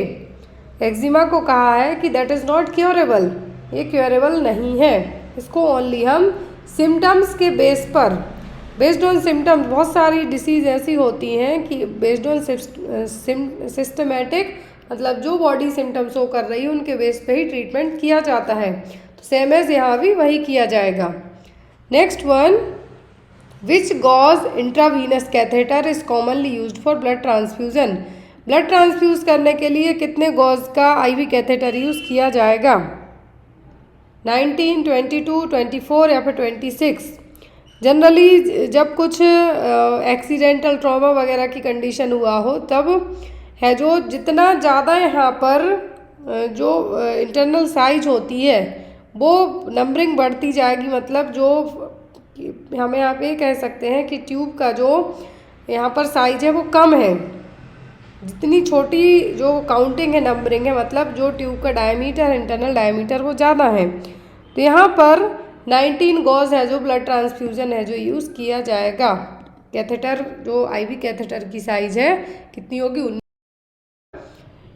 एक्जिमा को कहा है कि दैट इज़ नॉट क्योरेबल, ये क्योरेबल नहीं है। इसको ओनली हम सिम्टम्स के बेस पर, बेस्ड ऑन सिम्टम्स, बहुत सारी डिसीज़ ऐसी होती हैं कि बेस्ड ऑन सिस्टमेटिक, मतलब जो बॉडी सिम्टम्स शो कर रही है उनके बेस पे ही ट्रीटमेंट किया जाता है। तो सेम एज यहाँ भी वही किया जाएगा। Next one, which gauge intravenous catheter is commonly used for blood transfusion? Blood transfuse करने के लिए कितने गॉज का आईवी कैथेटर यूज़ किया जाएगा? 19, 22, 24 या फिर 26? जनरली जब कुछ एक्सीडेंटल ट्रॉमा वगैरह की कंडीशन हुआ हो तब है जो जितना ज़्यादा यहाँ पर जो इंटरनल साइज होती है वो नंबरिंग बढ़ती जाएगी, मतलब जो हमें यहाँ पे कह सकते हैं कि ट्यूब का जो यहाँ पर साइज है वो कम है। जितनी छोटी जो काउंटिंग है, नंबरिंग है, मतलब जो ट्यूब का डायमीटर, इंटरनल डायमीटर वो ज़्यादा है। तो यहाँ पर 19 गॉज है जो ब्लड ट्रांसफ्यूजन है जो यूज़ किया जाएगा। कैथेटर जो आईवी कैथेटर की साइज है कितनी होगी?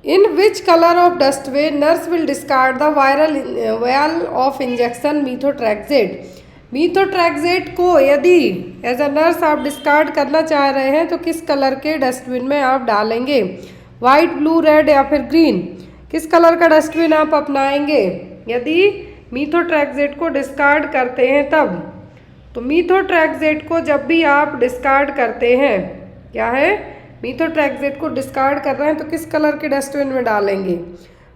In which colour of dustbin nurse will discard the vial of injection methotrexate? Methotrexate को यदि एज अ नर्स आप डिस्कार्ड करना चाह रहे हैं तो किस कलर के डस्टबिन में आप डालेंगे? वाइट, ब्लू, रेड या फिर ग्रीन? किस कलर का डस्टबिन आप अपनाएंगे यदि मीथोट्रैक्सेट को डिस्कार्ड करते हैं तब? तो मीथोट्रैक्सेट को जब भी आप डिस्कार्ड करते हैं, क्या है, मीथोट्रैक्सेट को डिस्कार्ड कर रहे हैं तो किस कलर के डस्टबिन में डालेंगे?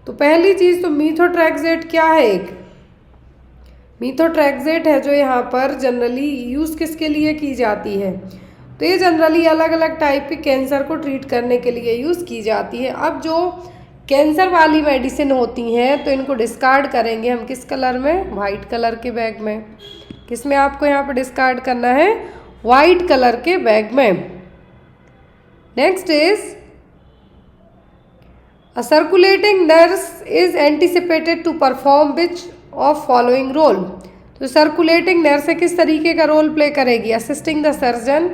तो पहली चीज़ तो मीथोट्रैक्सेट क्या है? एक मीथोट्रैक्सेट है जो यहाँ पर जनरली यूज़ किसके लिए की जाती है? तो ये जनरली अलग अलग टाइप के कैंसर को ट्रीट करने के लिए यूज़ की जाती है। अब जो कैंसर वाली मेडिसिन होती हैं तो इनको डिस्कार्ड करेंगे हम किस कलर में? वाइट कलर के बैग में। किस में आपको यहाँ पर डिस्कार्ड करना है? वाइट कलर के बैग में। Next is a circulating nurse is anticipated to perform which of following role? तो सर्कुलेटिंग नर्स किस तरीके का रोल प्ले करेगी? Assisting the surgeon,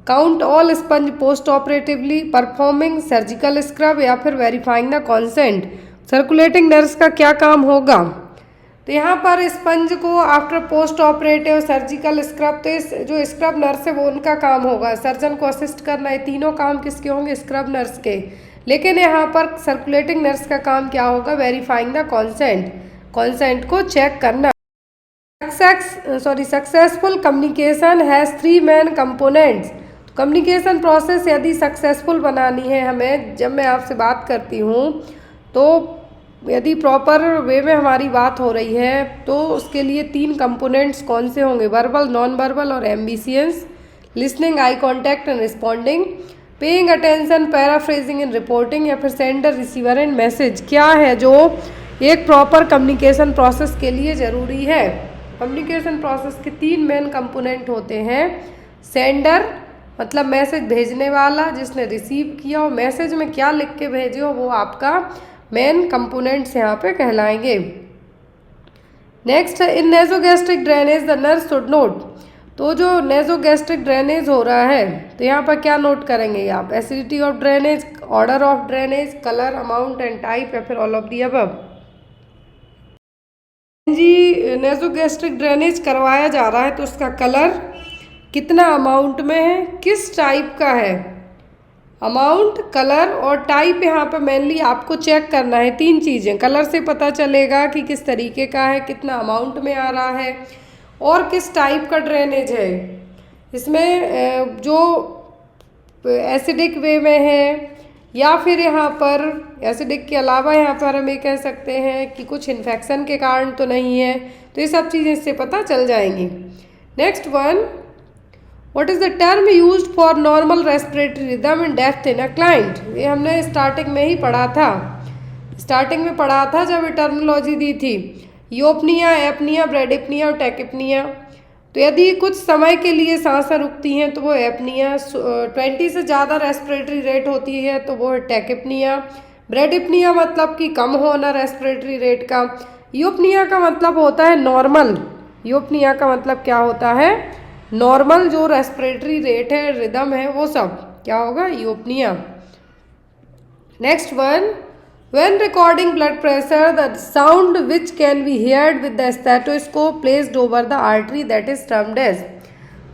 count all sponge post operatively, performing surgical scrub या फिर verifying the consent? Circulating nurse का क्या काम होगा? तो यहाँ पर स्पंज को after post operative, surgical scrub, तो इस जो स्क्रब नर्स है वो उनका काम होगा। सर्जन को असिस्ट करना, ये तीनों काम किसके होंगे? स्क्रब नर्स के। लेकिन यहाँ पर सर्कुलेटिंग नर्स का काम क्या होगा? वेरीफाइंग द कॉन्सेंट, कॉन्सेंट को चेक करना। Successful communication has 3 main components. Communication process यदि सक्सेसफुल बनानी है हमें, जब मैं आपसे बात करती हूँ तो यदि प्रॉपर वे में हमारी बात हो रही है तो उसके लिए 3 कंपोनेंट्स कौन से होंगे? वर्बल, नॉन वर्बल और ambitious. Listening, eye contact and responding. Paying attention, paraphrasing in reporting या फिर सेंडर, रिसीवर एंड मैसेज। क्या है जो एक प्रॉपर कम्युनिकेशन प्रोसेस के लिए ज़रूरी है? कम्युनिकेशन प्रोसेस के 3 मेन कंपोनेंट होते हैं। सेंडर मतलब मैसेज भेजने वाला, जिसने रिसीव किया हो, मैसेज में क्या लिख के भेजे हो वो आपका मेन कंपोनेंट्स यहाँ पे कहलाएंगे। Next, in nasogastric drainage the nurse should note. तो जो नेजोगैस्ट्रिक ड्रेनेज हो रहा है तो यहाँ पर क्या नोट करेंगे आप? Acidity of drainage, order of drainage, colour, amount and type या फिर ऑल ऑफ दी अबव? जी, नेजोगैस्ट्रिक ड्रेनेज करवाया जा रहा है तो उसका कलर कितना अमाउंट में है, किस टाइप का है? अमाउंट, कलर और टाइप यहाँ पर मेनली आपको चेक करना है। 3 चीज़ें। कलर से पता चलेगा कि किस तरीके का है, कितना अमाउंट में आ रहा है और किस टाइप का ड्रेनेज है। इसमें जो एसिडिक वे में है या फिर यहाँ पर एसिडिक के अलावा यहाँ पर हम ये कह सकते हैं कि कुछ इन्फेक्शन के कारण तो नहीं है, तो ये सब चीज़ें इससे पता चल जाएंगी। Next one, what is the term used for normal respiratory rhythm in depth in a client? ये हमने स्टार्टिंग में ही पढ़ा था, स्टार्टिंग में पढ़ा था जब ये टर्मिनोलॉजी दी थी। यूपनिया, एपनिया, ब्रेडिपनिया और टैकिपनिया। तो यदि कुछ समय के लिए सांसें रुकती हैं तो वो एपनिया, 20 से ज़्यादा रेस्पिरेटरी रेट होती है तो वो है टैकिपनिया। ब्रेडिपनिया मतलब कि कम होना रेस्पिरेटरी रेट का। यूपनिया का मतलब होता है नॉर्मल। यूपनिया का मतलब क्या होता है? नॉर्मल जो रेस्पिरेटरी रेट है, रिदम है, वो सब क्या होगा? यूपनिया। Next one, when recording blood pressure the sound which can be heard with the stethoscope placed over the artery that is termed as।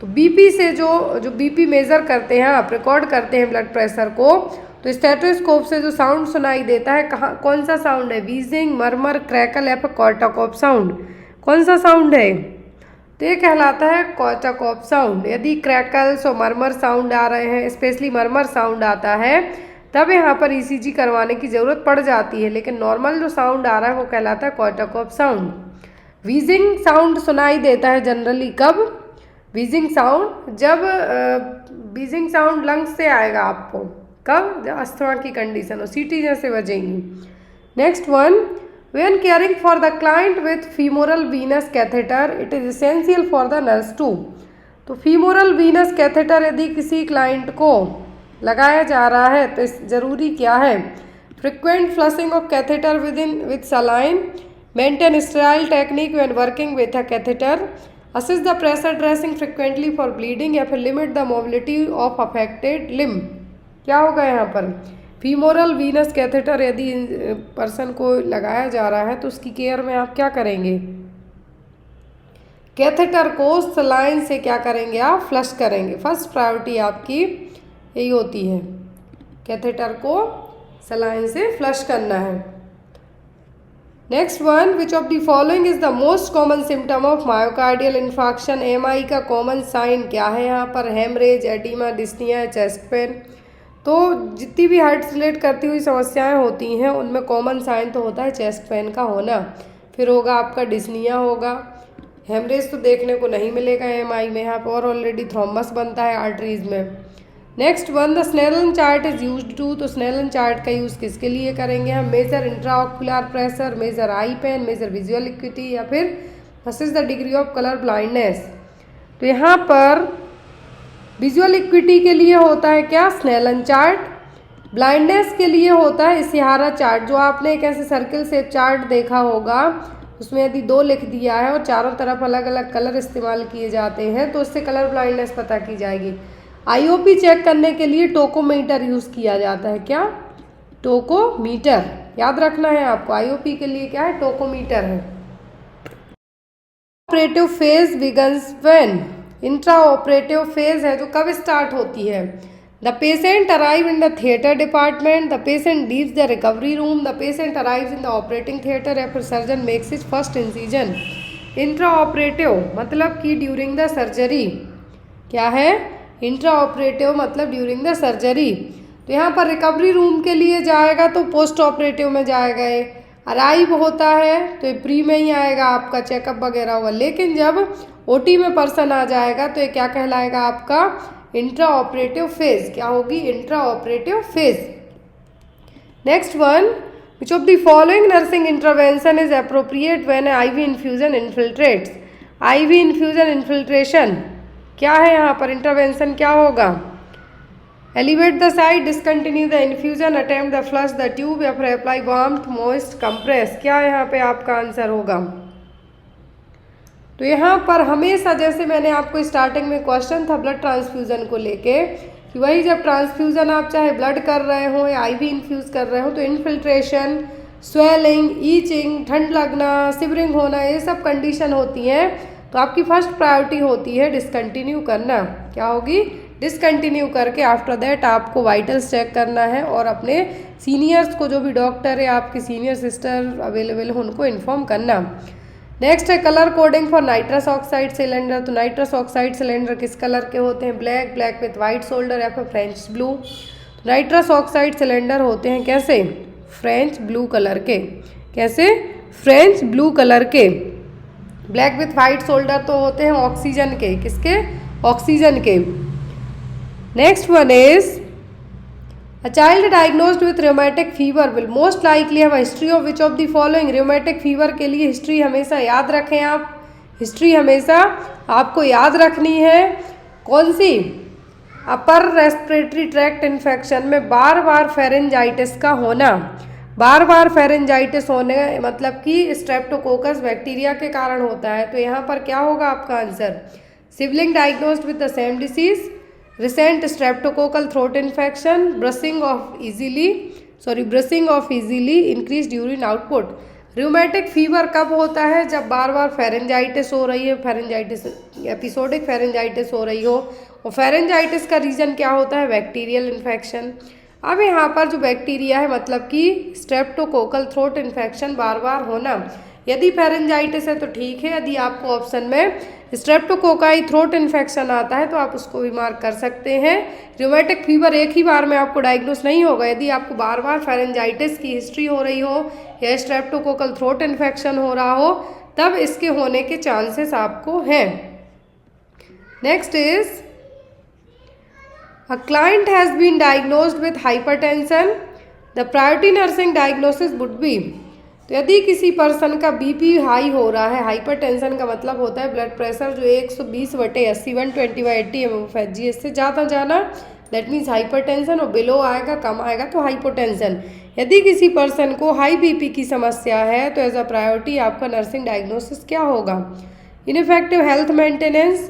तो बीपी से जो बीपी मेज़र करते हैं, आप रिकॉर्ड करते हैं ब्लड प्रेशर को, तो स्टेथोस्कोप से जो साउंड सुनाई देता है, कहाँ कौन सा साउंड है? वीजिंग, मरमर, क्रैकल या फिर कॉर्टाकॉप साउंड? कौन सा साउंड है? तो ये कहलाता है कॉर्टाकॉप साउंड। यदि क्रैकल्स और मरमर साउंड आ रहे हैं, स्पेशली मरमर साउंड आता है, तब यहाँ पर ईसीजी करवाने की ज़रूरत पड़ जाती है। लेकिन नॉर्मल जो साउंड आ रहा है वो कहलाता है कोर्टिकोप साउंड। व्हीजिंग साउंड सुनाई देता है जनरली कब? व्हीजिंग साउंड जब व्हीजिंग साउंड लंग्स से आएगा आपको, कब? जब अस्थमा की कंडीशन हो, सीटी जैसे बजेंगी। Next one, when caring for the client with femoral venous catheter it is essential for the nurse to. तो फीमोरल वीनस कैथेटर यदि किसी क्लाइंट को लगाया जा रहा है तो ज़रूरी क्या है? Frequent flushing of catheter with saline, maintain sterile technique when working with a catheter, assist the pressure dressing frequently for bleeding, या फिर limit the mobility of affected limb. क्या होगा यहाँ पर? फीमोरल वीनस कैथेटर यदि पर्सन को लगाया जा रहा है तो उसकी केयर में आप क्या करेंगे? कैथेटर को सलाइन से क्या करेंगे? आप फ्लश करेंगे। फर्स्ट प्रायोरिटी आपकी यही होती है, कैथेटर को सलाइन से फ्लश करना है। Next one, which of the following is the most common symptom of myocardial infarction? MI का कॉमन साइन क्या है यहाँ पर? Haemorrhage, oedema, dyspnoea, chest pain. तो जितनी भी हार्ट से रिलेट करती हुई समस्याएं होती हैं उनमें कॉमन साइन तो होता है चेस्ट पेन का होना, फिर होगा आपका डिस्निया होगा। हेमरेज तो देखने को नहीं मिलेगा एमआई में, यहाँ पर और ऑलरेडी थ्रोम्बस बनता है आर्टरीज में। Next one, the Snellen chart is used to. तो स्नेलन चार्ट का यूज़ किसके लिए करेंगे हम? Measure intraocular pressure, measure eye pain, measure visual acuity, या फिर assess the degree of colour blindness. तो यहाँ पर विजुअल इक्विटी के लिए होता है क्या? Snellen chart. ब्लाइंडनेस के लिए होता है इशिहारा चार्ट। जो आपने एक ऐसे सर्किल शेप चार्ट देखा होगा, उसमें यदि 2 लिख दिया है और चारों तरफ अलग अलग कलर इस्तेमाल किए जाते हैं तो उससे कलर ब्लाइंडनेस पता की जाएगी। आईओपी चेक करने के लिए टोकोमीटर यूज़ किया जाता है। क्या? टोकोमीटर। याद रखना है आपको, आईओपी के लिए क्या है? टोकोमीटर है। Operative phase begins when? Intra operative phase है जो कब स्टार्ट होती है? The patient arrive in the theatre department, the patient leaves the recovery room, the patient arrives in the operating theatre, या फिर surgeon makes his first incision. Intra operative मतलब कि during the surgery. क्या है? Intra operative मतलब during the surgery. तो यहाँ पर रिकवरी रूम के लिए जाएगा तो पोस्ट ऑपरेटिव में जाएगा। ये अराइव होता है तो ये प्री में ही आएगा, आपका चेकअप वगैरह होगा। लेकिन जब ओटी में पर्सन आ जाएगा तो ये क्या कहलाएगा? आपका इंट्रा ऑपरेटिव फेज। क्या होगी? Intra operative phase. Next one, which of the following nursing intervention is appropriate when IV infusion infiltrates? IV infusion infiltration क्या है? यहाँ पर इंटरवेंशन क्या होगा? Elevate the site, discontinue the infusion, attempt the flush the tube, या फिर apply warmth, moist, compress. क्या यहाँ पे आपका आंसर होगा? तो यहाँ पर हमेशा, जैसे मैंने आपको स्टार्टिंग में क्वेश्चन था ब्लड ट्रांसफ्यूज़न को लेके, कि वही जब ट्रांसफ्यूज़न आप चाहे ब्लड कर रहे हो या आईवी इन्फ्यूज़ कर रहे हो तो इन्फिल्ट्रेशन, स्वेलिंग, ईचिंग, ठंड लगना, सिवरिंग होना, ये सब कंडीशन होती हैं। तो आपकी फर्स्ट प्रायोरिटी होती है डिसकंटिन्यू करना। क्या होगी? डिसकंटिन्यू करके आफ्टर दैट आपको वाइटल्स चेक करना है और अपने सीनियर्स को, जो भी डॉक्टर है आपके सीनियर सिस्टर अवेलेबल हो, उनको इन्फॉर्म करना। नेक्स्ट है colour coding for nitrous oxide cylinder. तो नाइट्रस ऑक्साइड सिलेंडर किस कलर के होते हैं? Black, black with white shoulder, या फिर French blue. Nitrous oxide cylinder होते हैं कैसे? फ्रेंच ब्लू कलर के। कैसे? फ्रेंच ब्लू कलर के। ब्लैक विथ वाइट शोल्डर तो होते हैं ऑक्सीजन के। किसके? ऑक्सीजन के। Next one is A child diagnosed with rheumatic fever will most likely have a history of which of the following? rheumatic fever के लिए history हमेशा याद रखें आप। हिस्ट्री हमेशा आपको याद रखनी है। कौन सी? अपर रेस्पिरेटरी ट्रैक्ट इन्फेक्शन में बार बार फेरेंजाइटिस का होना। बार बार फेरेंजाइटिस होने मतलब कि स्ट्रेप्टोकोकस बैक्टीरिया के कारण होता है। तो यहाँ पर क्या होगा आपका answer? Sibling diagnosed with the same disease, recent streptococcal throat infection, brushing of easily increase urine output. Rheumatic fever कब होता है? जब बार बार फेरेंजाइटिस हो रही है, फेरेंजाइटिस एपिसोडिक फेरेंजाइटिस हो रही हो। और फेरेंजाइटिस का रीज़न क्या होता है? Bacterial infection. अब यहाँ पर जो बैक्टीरिया है मतलब कि स्ट्रेप्टोकोकल थ्रोट इन्फेक्शन बार बार होना। यदि फेरेंजाइटिस है तो ठीक है, यदि आपको ऑप्शन में स्ट्रेप्टोकोकाई थ्रोट इन्फेक्शन आता है तो आप उसको भी मार्क कर सकते हैं। रूमेटिक फीवर एक ही बार में आपको डायग्नोस नहीं होगा, यदि आपको बार बार फेरेंजाइटिस की हिस्ट्री हो रही हो या स्ट्रेप्टोकोकल थ्रोट इन्फेक्शन हो रहा हो तब इसके होने के चांसेस आपको हैं। Next is a client has been diagnosed with hypertension, the priority nursing diagnosis would be। तो यदि किसी पर्सन का बीपी हाई हो रहा है, हाइपरटेंशन का मतलब होता है ब्लड प्रेशर जो 120/80 120/80 mmHg से ज़्यादा जाना, दैट मीन्स हाइपरटेंशन, और बिलो आएगा कम आएगा तो हाइपोटेंशन। यदि किसी पर्सन को हाई बीपी की समस्या है तो एज अ प्रायोरिटी आपका नर्सिंग डायग्नोसिस क्या होगा? Ineffective health maintenance,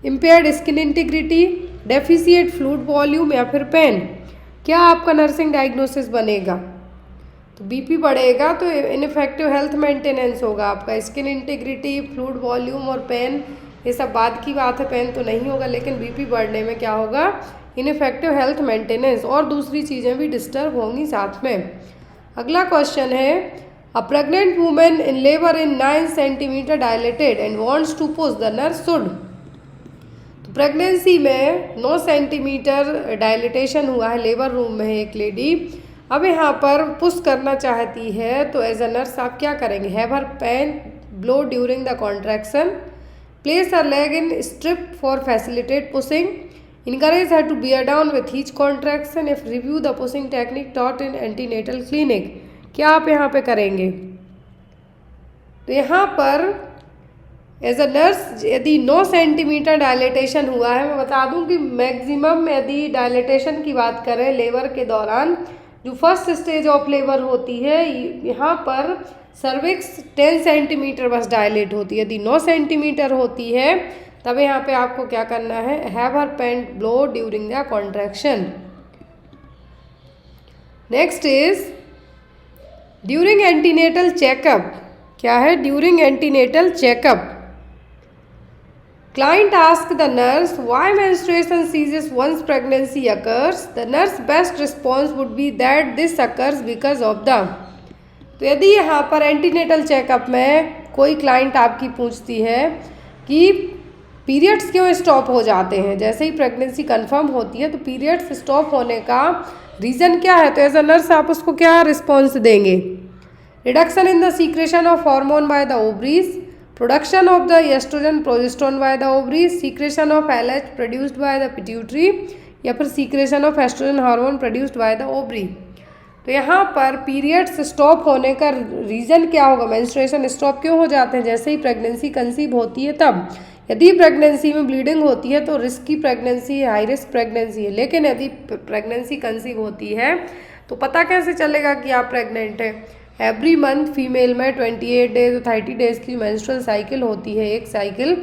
impaired skin integrity, deficient fluid volume या फिर पेन, क्या आपका नर्सिंग डायग्नोसिस बनेगा? तो बीपी बढ़ेगा तो इनफेक्टिव हेल्थ मेंटेनेंस होगा आपका, स्किन इंटीग्रिटी, फ्लूइड वॉल्यूम और पेन ये सब बाद की बात है, पेन तो नहीं होगा, लेकिन बीपी बढ़ने में क्या होगा? इनफेक्टिव हेल्थ मेंटेनेंस, और दूसरी चीज़ें भी डिस्टर्ब होंगी साथ में। अगला क्वेश्चन है, a pregnant women in labour in 9 centimetre dilated and wants to push, the nurse should. Pregnancy में 9 सेंटीमीटर डायलिटेशन हुआ है, लेबर रूम में है एक लेडी, अब यहाँ पर पुश करना चाहती है तो एज अ नर्स आप क्या करेंगे? Have her pain blow during the contraction, place her leg in strip for facilitate pushing, encourage her to bear down with each contraction, if review the pushing technique taught in antenatal clinic, क्या आप यहाँ पे करेंगे? तो यहाँ पर as a nurse यदि 9 centimetre dilatation हुआ है, मैं बता दूं कि मैक्सिमम यदि डायलेटेशन की बात करें लेबर के दौरान, जो फर्स्ट स्टेज ऑफ लेबर होती है यहाँ पर सर्विक्स 10 सेंटीमीटर बस डायलेट होती है। यदि 9 सेंटीमीटर होती है तब यहाँ पे आपको क्या करना है? Have her pain blow during the contraction. Next is during antenatal checkup, क्या है? During antenatal checkup client asked the nurse why menstruation ceases once pregnancy occurs, the nurse best response would be that this occurs because of the। तो यदि यहाँ पर antenatal checkup में कोई client आपकी पूछती है कि पीरियड्स क्यों स्टॉप हो जाते हैं, जैसे ही प्रेगनेंसी कंफर्म होती है तो पीरियड्स स्टॉप होने का रीज़न क्या है, तो एज अ नर्स आप उसको क्या रिस्पॉन्स देंगे? Reduction in the secretion of hormone by the ovaries, production of the oestrogen progesterone by the ovaries, secretion of LH produced by the pituitary, या फिर secretion of oestrogen hormone produced by the ovary. तो यहाँ पर periods stop होने का reason क्या होगा? Menstruation stop क्यों हो जाते हैं? जैसे ही प्रेगनेंसी कंसीव होती है तब। यदि प्रेगनेंसी में ब्लीडिंग होती है तो रिस्की प्रेगनेंसी है, हाई रिस्क प्रेगनेंसी है, लेकिन यदि प्रेगनेंसी कंसीव होती है तो पता कैसे चलेगा कि आप प्रेग्नेंट हैं? एवरी मंथ फीमेल में 28 डेज 30 डेज की मेंस्ट्रुअल साइकिल होती है, एक साइकिल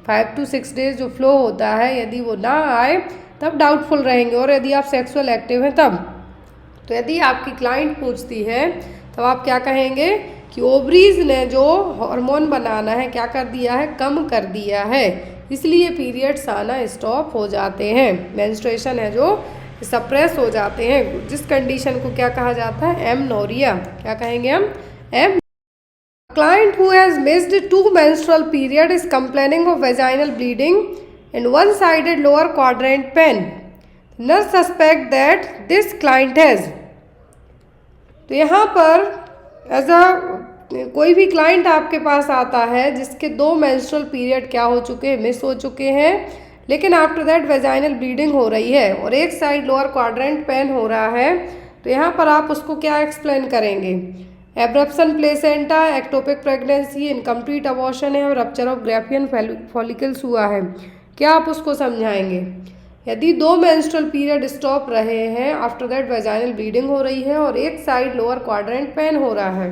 5 to 6 डेज जो फ्लो होता है, यदि वो ना आए तब डाउटफुल रहेंगे, और यदि आप सेक्सुअल एक्टिव हैं तब। तो यदि आपकी क्लाइंट पूछती है तब आप क्या कहेंगे कि ओवरीज ने जो हार्मोन बनाना है क्या कर दिया है? कम कर दिया है, इसलिए पीरियड्स आना स्टॉप हो जाते हैं, मेंस्ट्रुएशन है जो सप्रेस हो जाते हैं, जिस कंडीशन को क्या कहा जाता है? एमनोरिया। क्या कहेंगे हम? एम। Client who has missed 2 menstrual period is complaining of vaginal bleeding and one-sided lower quadrant pain. Nurse suspect that this client has। तो यहाँ पर एज अ कोई भी क्लाइंट आपके पास आता है जिसके 2 menstrual period क्या हो चुके हैं? मिस हो चुके हैं, लेकिन आफ्टर दैट वेजाइनल ब्लीडिंग हो रही है और एक साइड लोअर क्वाड्रेंट पेन हो रहा है, तो यहाँ पर आप उसको क्या एक्सप्लेन करेंगे? Abruption placenta, ectopic pregnancy, incomplete abortion है और रप्चर ऑफ ग्राफियन फॉलिकल्स हुआ है, क्या आप उसको समझाएंगे? यदि 2 मेंस्ट्रुअल पीरियड स्टॉप रहे हैं, आफ्टर दैट वेजाइनल ब्लीडिंग हो रही है और एक साइड लोअर क्वाड्रेंट पेन हो रहा है,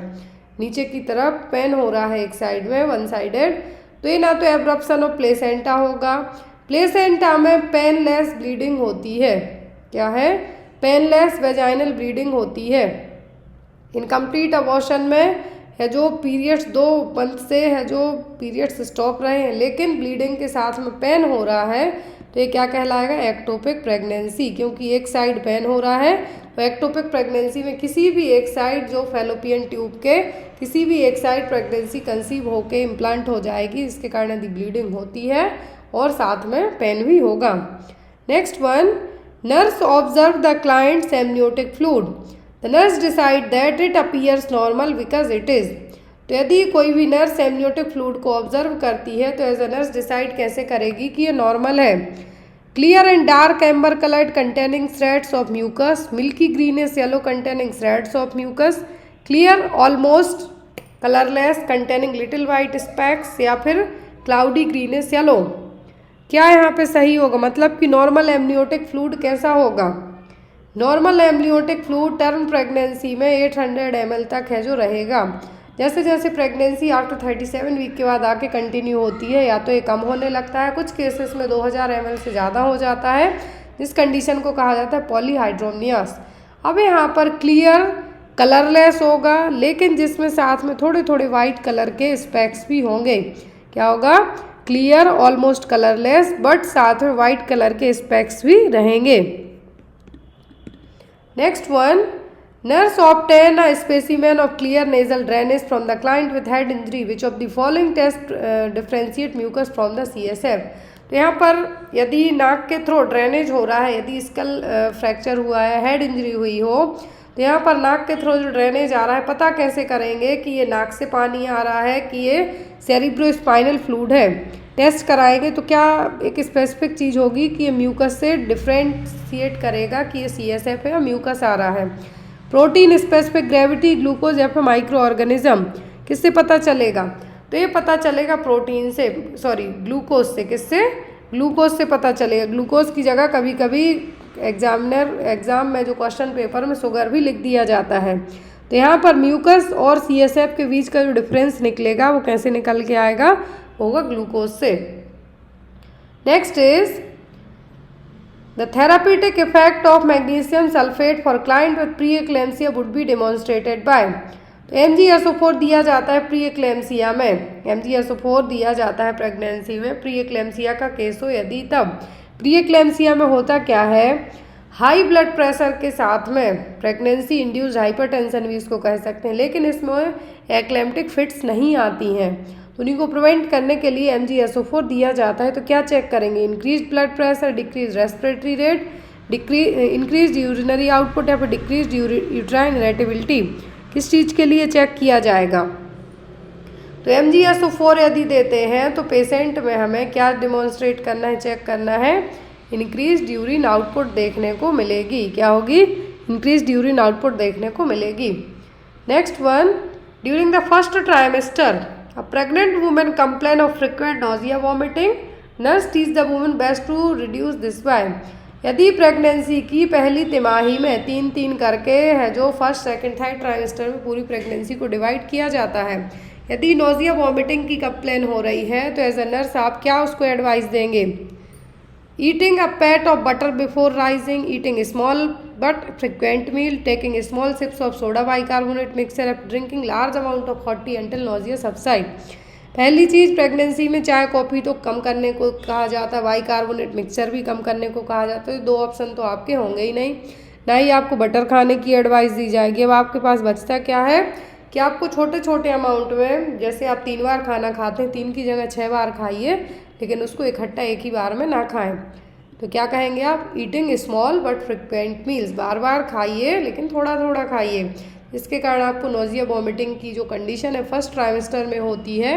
नीचे की तरफ पेन हो रहा है एक साइड में, वन साइडेड, तो ये ना तो एब्रप्शन ऑफ प्लेसेंटा होगा, प्लेसेंटा में पेनलेस ब्लीडिंग होती है, क्या है? पेनलेस वेजाइनल ब्लीडिंग होती है। इनकम्प्लीट अबॉर्शन में है जो पीरियड्स 2 मंथ से है जो पीरियड्स स्टॉप रहे हैं लेकिन ब्लीडिंग के साथ में पेन हो रहा है, तो ये क्या कहलाएगा, एक्टोपिक प्रेगनेंसी, क्योंकि एक साइड पेन हो रहा है। तो एक्टोपिक प्रेगनेंसी में किसी भी एक साइड जो फैलोपियन ट्यूब के किसी भी एक साइड प्रेगनेंसी कंसीव होके इम्प्लांट हो जाएगी, इसके कारण यदि ब्लीडिंग होती है और साथ में पेन भी होगा। Next one, nurse observe the clients amniotic fluid, the nurse decide that it appears normal because it is. तो यदि कोई भी नर्स एमनियोटिक फ्लूइड को ऑब्जर्व करती है तो एज अ नर्स डिसाइड कैसे करेगी कि ये नॉर्मल है। Clear and dark amber coloured containing threads of mucus, milky greenish yellow containing threads of mucus, clear almost colourless containing little white specks, या फिर क्लाउडी ग्रीनिश येलो। क्या यहाँ पे सही होगा, मतलब कि नॉर्मल एमनियोटिक फ्लूइड कैसा होगा। Normal amniotic fluid term pregnancy में 800 ml तक है जो रहेगा। जैसे जैसे प्रेगनेंसी आफ्टर 37 वीक के बाद आके कंटिन्यू होती है या तो ये कम होने लगता है, कुछ केसेस में 2000 ml से ज़्यादा हो जाता है, जिस कंडीशन को कहा जाता है पॉलीहाइड्रोमनियास। अब यहाँ पर क्लियर कलरलेस होगा, लेकिन जिसमें साथ में थोड़े थोड़े वाइट कलर के स्पेक्स भी होंगे। क्या होगा, क्लियर ऑलमोस्ट कलरलेस बट साथ में वाइट कलर के स्पेक्स भी रहेंगे। Next one, nurse obtain a specimen of clear nasal drainage from the client with head injury. Which of the following test differentiate mucus from the CSF? तो यहाँ पर यदि नाक के थ्रू ड्रेनेज हो रहा है, यदि स्कल फ्रैक्चर हुआ है, हेड इंजरी हुई हो, तो यहाँ पर नाक के थ्रू जो ड्रेनेज आ रहा है पता कैसे करेंगे कि ये नाक से पानी आ रहा है कि ये सेरिब्रोस्पाइनल फ्लूइड है। टेस्ट कराएंगे तो क्या एक स्पेसिफिक चीज़ होगी कि ये म्यूकस से डिफ्रेंशिएट करेगा कि ये CSF है या म्यूकस आ रहा है। प्रोटीन स्पेसिफिक ग्रेविटी, ग्लूकोज या फिर माइक्रो ऑर्गेनिज्म, किससे पता चलेगा, तो ये पता चलेगा प्रोटीन से, ग्लूकोज से। किससे, ग्लूकोज से पता चलेगा। ग्लूकोज की जगह कभी कभी एग्जाम में जो क्वेश्चन पेपर में शुगर भी लिख दिया जाता है। तो यहाँ पर म्यूकस और CSF के बीच का जो डिफरेंस निकलेगा वो कैसे निकल के आएगा, होगा ग्लूकोज से। Next is the therapeutic effect of magnesium sulfate for client with pre-eclampsia would be demonstrated by। तो MgSO4 दिया जाता है प्री-एक्लेम्सिया में, MgSO4 दिया जाता है प्रेगनेंसी में, प्री-एक्लेम्सिया का केस हो यदि तब। प्री-एक्लेम्सिया में होता क्या है, हाई ब्लड प्रेशर के साथ में प्रेगनेंसी इंड्यूस्ड हाइपरटेंशन भी इसको कह सकते हैं, लेकिन इसमें एक्लेम्प्टिक फिट्स नहीं आती हैं। तो उन्हीं को प्रिवेंट करने के लिए MgSO4 दिया जाता है। तो क्या चेक करेंगे, increase blood pressure, decrease respiratory rate, increase urinary output या फिर डिक्रीज यूट्राइन इरेटेबिलिटी, किस चीज़ के लिए चेक किया जाएगा। तो MgSO4 यदि देते हैं तो पेशेंट में हमें क्या डिमॉन्स्ट्रेट करना है, चेक करना है, इंक्रीज यूरिन आउटपुट देखने को मिलेगी। क्या होगी, इंक्रीज यूरिन आउटपुट देखने को मिलेगी। Next one, during the first trimester a pregnant woman complain of frequent nausea vomiting, nurse teach the woman best to reduce this by। यदि प्रेगनेंसी की पहली तिमाही में 3-3 करके है जो फर्स्ट सेकंड थर्ड ट्राइमेस्टर में पूरी प्रेगनेंसी को डिवाइड किया जाता है, यदि नोजिया वॉमिटिंग की कंप्लेन हो रही है तो एज अ नर्स आप क्या उसको एडवाइस देंगे, eating a pat of butter before rising, eating small but frequent meal, taking small sips of soda bicarbonate mixture, drinking large amount of hot tea until nausea subside. पहली चीज़, pregnancy में चाय coffee तो कम करने को कहा जाता है, बाइकार्बोनेट मिक्सचर भी कम करने को कहा जाता है। दो ऑप्शन तो आपके होंगे ही नहीं, ना ही आपको बटर खाने की एडवाइस दी जाएगी। अब आपके पास बचता क्या है कि आपको छोटे छोटे अमाउंट में, जैसे आप 3 बार खाना खाते हैं, 3 की जगह 6 बार खाइए, लेकिन उसको इकट्ठा एक ही बार में ना खाएं। तो क्या कहेंगे आप, eating small but frequent meals, बार बार खाइए लेकिन थोड़ा थोड़ा खाइए। इसके कारण आपको नोजिया वॉमिटिंग की जो कंडीशन है फर्स्ट ट्राइमेस्टर में होती है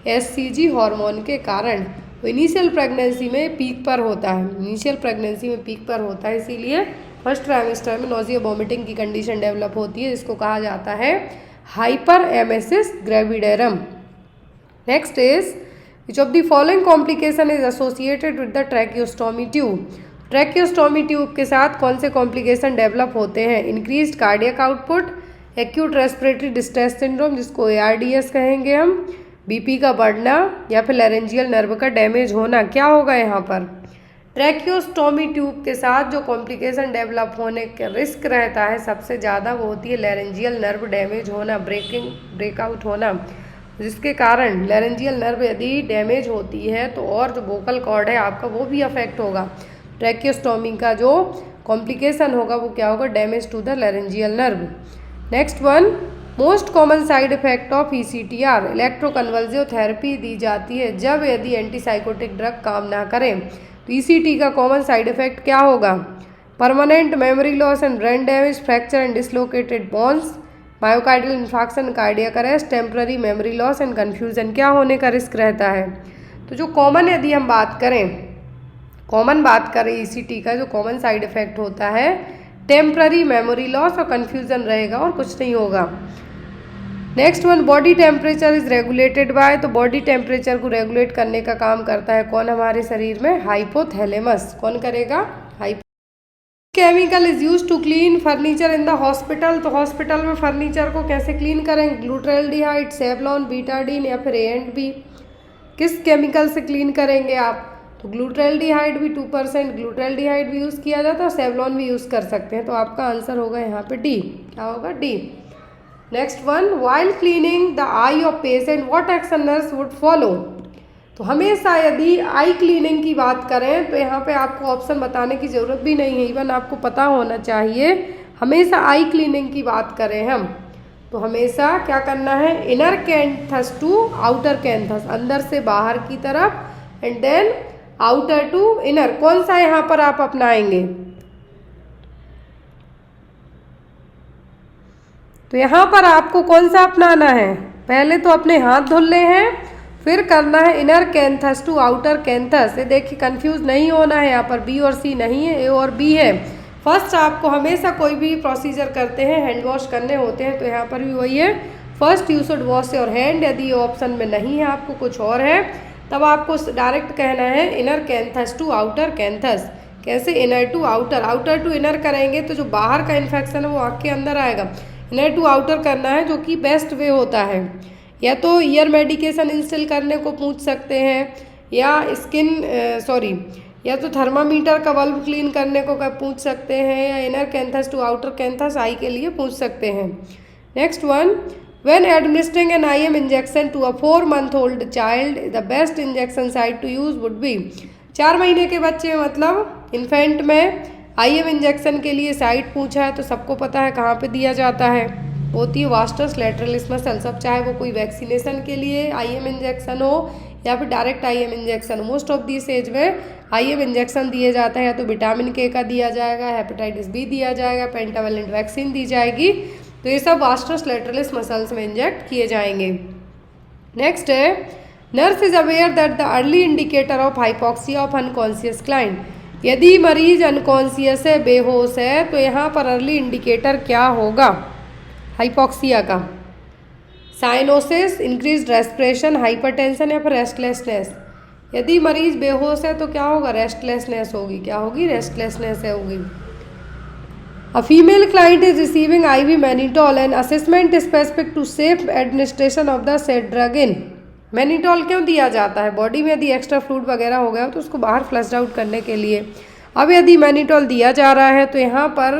HCG हार्मोन के कारण। तो इनिशियल प्रेगनेंसी में पीक पर होता है, इनिशियल प्रेगनेंसी में पीक पर होता है, इसीलिए फर्स्ट ट्राइमेस्टर में नोजिया वॉमिटिंग की कंडीशन डेवलप होती है, जिसको कहा जाता है hyper emesis gravidarum. Next is, which of the following complication is associated with the tracheostomy tube? Tracheostomy tube के साथ कौन से कॉम्प्लिकेशन डेवलप होते हैं, increased cardiac output, acute respiratory distress syndrome जिसको ARDS कहेंगे हम, BP का बढ़ना, या फिर लैरेंजियल नर्व का डैमेज होना। क्या होगा यहाँ पर, ट्रैकियोस्टोमी ट्यूब के साथ जो कॉम्प्लिकेशन डेवलप होने का रिस्क रहता है सबसे ज़्यादा वो होती है लैरेंजियल नर्व डैमेज होना, ब्रेकआउट होना। जिसके कारण लैरेंजियल नर्व यदि डैमेज होती है तो और जो वोकल कॉर्ड है आपका वो भी अफेक्ट होगा। ट्रैकियोस्टोमी का जो कॉम्प्लिकेशन होगा वो क्या होगा, damage to the laryngeal nerve. Next one, most common side effect of ECTR, electroconvulsive therapy दी जाती है जब यदि एंटीसाइकोटिक ड्रग काम ना करें। तो ECT का कॉमन साइड इफेक्ट क्या होगा, permanent memory loss and brain damage, fracture and dislocated bones, myocardial infarction, cardiac arrest, temporary memory loss and confusion क्या होने का रिस्क रहता है। तो जो कॉमन यदि हम बात करें ECT का जो कॉमन साइड इफेक्ट होता है टेम्पररी मेमोरी लॉस और कन्फ्यूजन रहेगा और कुछ नहीं होगा। Next one, body temperature is regulated by, तो बॉडी टेम्परेचर को रेगुलेट करने का काम करता है कौन हमारे शरीर में, हाइपोथैलेमस। कौन करेगा, chemical is use to clean furniture in the hospital, तो हॉस्पिटल में फर्नीचर को कैसे क्लीन करेंगे, ग्लूट्रेल्डिहाइड, सेवलॉन, बीटाडीन या फिर A&B। किस केमिकल से क्लीन करेंगे आप, तो ग्लूट्रेल्डिहाइड भी 2% ग्लूट्रेल्डिहाइड भी यूज़ किया जाता है और सेवलॉन भी यूज़ कर सकते हैं। तो आपका आंसर होगा यहाँ पे D, क्या होगा, D। Next one, while cleaning the I of patient what action nurse would follow, तो हमेशा यदि आई क्लीनिंग की बात करें तो यहाँ पे आपको ऑप्शन बताने की ज़रूरत भी नहीं है, इवन आपको पता होना चाहिए। हमेशा आई क्लीनिंग की बात करें हम तो हमेशा क्या करना है, inner canthus to outer canthus, अंदर से बाहर की तरफ and then outer to inner. कौन सा यहाँ पर आप अपनाएंगे, तो यहाँ पर आपको कौन सा अपनाना है, पहले तो अपने हाथ धुलने हैं, फिर करना है inner canthus to outer canthus. ये देखिए कंफ्यूज नहीं होना है, यहाँ पर B और C नहीं है, A और B है। फर्स्ट आपको हमेशा कोई भी प्रोसीजर करते हैं हैंड वॉश करने होते हैं, तो यहाँ पर भी वही है, first you should wash your hand. यदि ये ऑप्शन में नहीं है, आपको कुछ और है, तब आपको डायरेक्ट कहना है inner canthus to outer canthus. कैसे, inner to outer, outer to inner करेंगे तो जो बाहर का इन्फेक्शन है वो आँख के अंदर आएगा, इनर टू आउटर करना है जो कि बेस्ट वे होता है। या तो ईयर मेडिकेशन इंस्टॉल करने को पूछ सकते हैं, या या तो थर्मामीटर का बल्ब क्लीन करने को पूछ सकते हैं, या inner canthus to outer canthus eye के लिए पूछ सकते हैं। Next one, when administering an IM injection to a 4 month old child the best injection site to use would be, 4 महीने के बच्चे मतलब इन्फेंट में IM इंजेक्शन के लिए साइट पूछा है, तो सबको पता है कहाँ पे दिया जाता है, होती है वास्टस लैटरलिस मसल। सब चाहे वो कोई वैक्सीनेशन के लिए IM इंजेक्शन हो या फिर direct IM injection, most of this age में IM इंजेक्शन दिए जाते हैं, या तो विटामिन K का दिया जाएगा, हेपेटाइटिस B दिया जाएगा, पेंटावेलेंट वैक्सीन दी जाएगी, तो ये सब वास्टस लैटरलिस मसल्स में इंजेक्ट किए जाएंगे। नेक्स्ट है, nurse is aware that the early indicator of hypoxia of unconscious client, यदि मरीज अनकॉन्शियस है, बेहोश है, तो यहाँ पर अर्ली इंडिकेटर क्या होगा हाइपॉक्सिया का, साइनोसिस, इंक्रीज रेस्पिरेशन, हाइपरटेंशन या फिर रेस्टलेसनेस। यदि मरीज बेहोश है तो क्या होगा, रेस्टलेसनेस होगी, क्या होगी, रेस्टलेसनेस होगी। A female client is receiving IV mannitol and assessment specific to safe administration of the said drug in, mannitol क्यों दिया जाता है, बॉडी में यदि एक्स्ट्रा फ्लूइड वगैरह हो गया हो तो उसको बाहर फ्लश आउट करने के लिए। अब यदि मैनिटॉल दिया जा रहा है तो यहाँ पर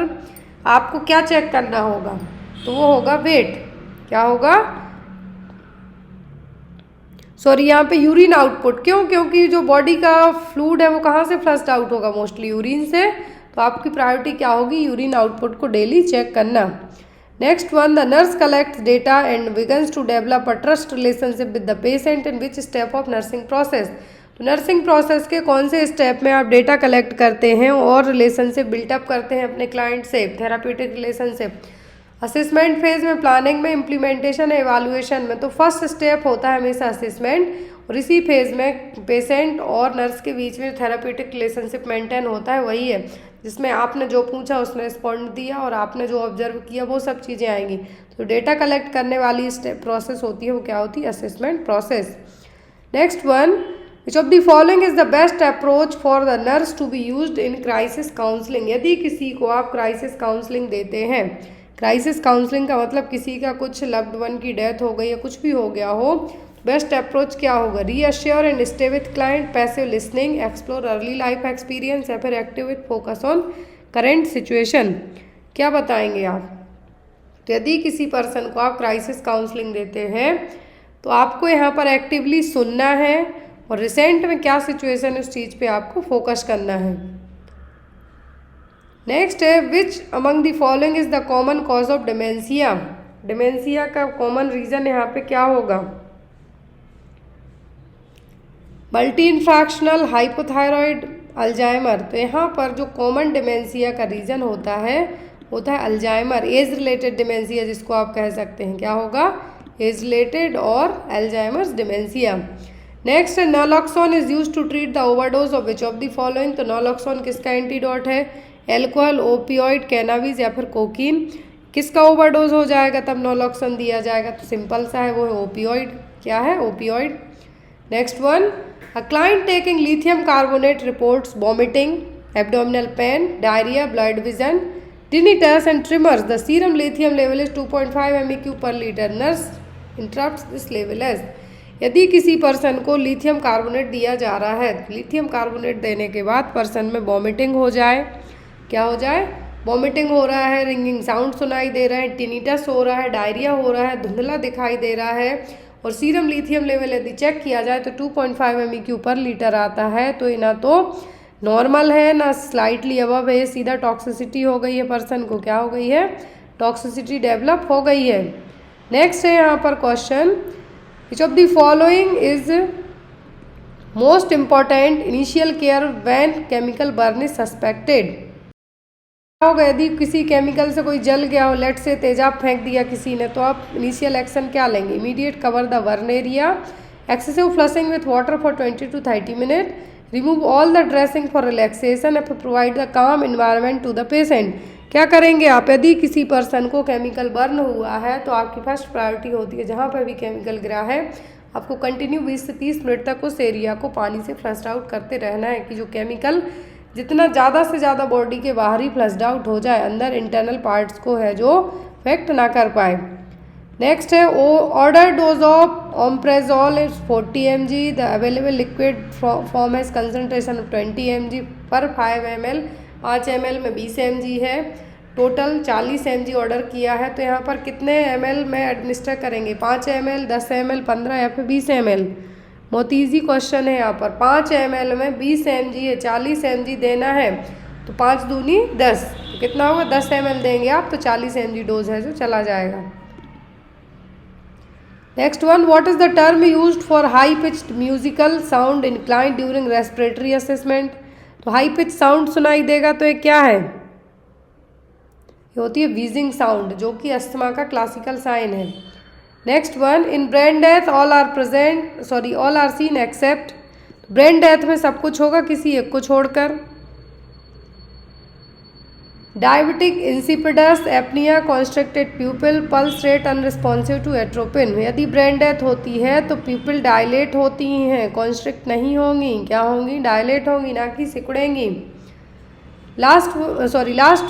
आपको क्या चेक करना होगा, तो वो होगा वेट, क्या होगा, यहाँ पे यूरिन आउटपुट। क्यों, क्योंकि जो बॉडी का फ्लूइड है वो कहाँ से फ्लश्ड आउट होगा, मोस्टली यूरिन से, तो आपकी प्रायोरिटी क्या होगी, यूरिन आउटपुट को डेली चेक करना। Next one, the nurse collects data and begins to develop a trust relationship with the patient in which step of nursing process, तो nursing process के कौन से स्टेप में आप डेटा कलेक्ट करते हैं और रिलेशनशिप बिल्टअप करते हैं अपने क्लाइंट से, थेराप्यूटिक रिलेशनशिप। असेसमेंट फेज में, प्लानिंग में, इम्प्लीमेंटेशन, एवालुएशन में, तो फर्स्ट स्टेप होता है हमेशा असेसमेंट, और इसी फेज में पेशेंट और नर्स के बीच में थेराप्यूटिक रिलेशनशिप मेंटेन होता है, वही है जिसमें आपने जो पूछा उसने रिस्पॉन्ड दिया और आपने जो ऑब्जर्व किया वो सब चीज़ें आएंगी। तो डेटा कलेक्ट करने वाली प्रोसेस होती है वो क्या होती है, assessment process. Next one, which of the following is the best approach for the nurse to be used in crisis counselling, यदि किसी को आप क्राइसिस काउंसलिंग देते हैं, क्राइसिस काउंसलिंग का मतलब किसी का कुछ लव्ड वन की डेथ हो गई या कुछ भी हो गया हो, बेस्ट अप्रोच क्या होगा, reassure and stay with client, passive listening, explore early life experience, या फिर active with focus on current situation, क्या बताएंगे आप। तो यदि किसी पर्सन को आप क्राइसिस काउंसलिंग देते हैं तो आपको यहाँ पर एक्टिवली सुनना है और रिसेंट में क्या सिचुएशन है उस चीज़ पे आपको फोकस करना है। नेक्स्ट है which among the following is the common cause of dementia. Dementia का कॉमन रीजन यहाँ पे क्या होगा? Multi infarctional, hypothyroid, Alzheimer. तो यहाँ पर जो कॉमन डिमेंशिया का रीजन होता है अल्जाइमर, एज रिलेटेड डिमेंशिया जिसको आप कह सकते हैं। क्या होगा? एज रिलेटेड और अल्जाइमर्स डिमेंशिया। नेक्स्ट है naloxone is used to treat the overdose of which of the following. तो नॉलॉक्सोन किसका एंटीडोट है? एल्कोहल, ओपियोइड, कैनाबिस या फिर कोकीन। किसका ओवरडोज हो जाएगा तब नॉलॉक्सोन दिया जाएगा? तो सिंपल सा है, वो है ओपियोइड। क्या है? Opioid. Next one, a client taking lithium carbonate reports vomiting, abdominal pain, diarrhoea, blood vision, tinnitus and tremors. The serum lithium level is 2.5 MEq per liter. Nurse interrupts this level as। यदि किसी person को lithium carbonate दिया जा रहा है, lithium carbonate देने के बाद पर्सन में वॉमिटिंग हो जाए, क्या हो जाए? वॉमिटिंग हो रहा है, रिंगिंग साउंड सुनाई दे रहा है, टिनिटस हो रहा है, डायरिया हो रहा है, धुंधला दिखाई दे रहा है और सीरम लिथियम लेवल यदि चेक किया जाए तो 2.5 MEq पर लीटर आता है। तो ना तो नॉर्मल है ना स्लाइटली अबव है, सीधा टॉक्सिसिटी हो गई है, पर्सन को क्या हो गई है? टॉक्सिसिटी डेवलप हो गई है। नेक्स्ट है यहाँ पर question, which of the following is most important initial care when chemical burn is suspected. क्या होगा यदि किसी केमिकल से कोई जल गया हो, लेट से तेजाब फेंक दिया किसी ने, तो आप इनिशियल एक्शन क्या लेंगे? Immediate cover the burn area, excessive flushing with water for 20 to 30 minute, remove all the dressing for relaxation, provide the काम इन्वायरमेंट टू द पेशेंट। क्या करेंगे आप? यदि किसी पर्सन को केमिकल बर्न हुआ है तो आपकी फर्स्ट प्रायोरिटी होती है जहाँ पर भी केमिकल गिरा है आपको कंटिन्यू 20 से 30 मिनट तक उस एरिया को पानी से फ्लश्ड आउट करते रहना है कि जो केमिकल जितना ज़्यादा से ज़्यादा बॉडी के बाहर ही फ्लश्ड आउट हो जाए, अंदर इंटरनल पार्ट्स को है जो इफेक्ट ना कर पाए। नेक्स्ट है order dose of omeprazole is 40 mg, the available liquid form has concentration of 20 mg पर 5 ml, 5 ml में 20 mg है, टोटल 40 mg ऑर्डर किया है। तो यहाँ पर कितने ml में एडमिनिस्टर करेंगे? 5 ml, 10 ml, 15 या फिर 20 ml? बहुत ईजी क्वेश्चन है यहाँ पर। 5 ml में 20 mg है, 40 mg देना है तो 5 दूनी 10, तो कितना होगा? 10 ml देंगे आप तो 40 mg डोज है जो चला जाएगा। Next one, what is the term used for high pitched musical sound in client during respiratory assessment. तो हाई पिच साउंड सुनाई देगा तो ये क्या है? ये होती है व्हीजिंग साउंड जो कि अस्थमा का क्लासिकल साइन है। Next one, in brain death all are seen except. Brain death में सब कुछ होगा किसी एक को छोड़कर। Diabetic insipidus, apnoea, constricted pupil, pulse rate unresponsive to atropine. यदि ब्रेन डेथ होती है तो प्यूपिल डायलेट होती हैं, कॉन्स्ट्रिक्ट नहीं होंगी। क्या होंगी? डायलेट होंगी, ना कि सिकुड़ेंगी। लास्ट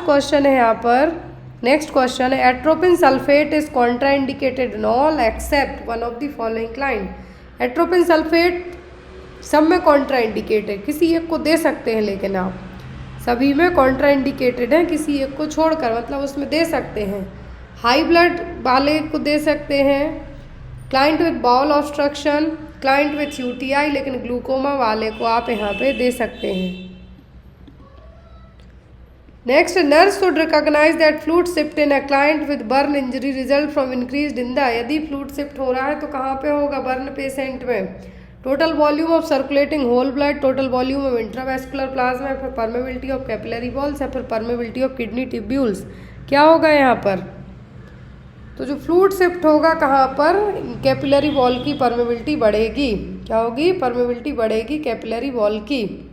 क्वेश्चन है यहाँ पर। नेक्स्ट क्वेश्चन है, atropine sulphate is contraindicated in all except one of the following client. Atropine sulphate सब में कॉन्ट्राइंडिकेटेड, किसी एक को दे सकते हैं लेकिन आप सभी में कॉन्ट्राइंडिकेटेड है, किसी एक को छोड़कर, मतलब उसमें दे सकते हैं। हाई ब्लड वाले को दे सकते हैं, client with bowel obstruction, client with UTI, लेकिन ग्लूकोमा वाले को आप यहाँ पे दे सकते हैं। Next, nurse should recognise that fluid shift in a client with burn injury result from increased in the. यदि फ्लूइड शिफ्ट हो रहा है तो कहाँ पे होगा? बर्न पेशेंट में। Total volume of circulating whole blood, total volume of intravascular plasma, फिर परमेबिलिटी ऑफ कैपिलरी वॉल्स या फिर परमेबिलिटी ऑफ किडनी ट्यूब्यूल्स। क्या होगा यहाँ पर? तो जो फ्लूइड शिफ्ट होगा कहाँ पर? कैपिलरी वॉल की परमेबिलिटी बढ़ेगी। क्या होगी? परमेबिलिटी बढ़ेगी कैपिलरी वॉल की।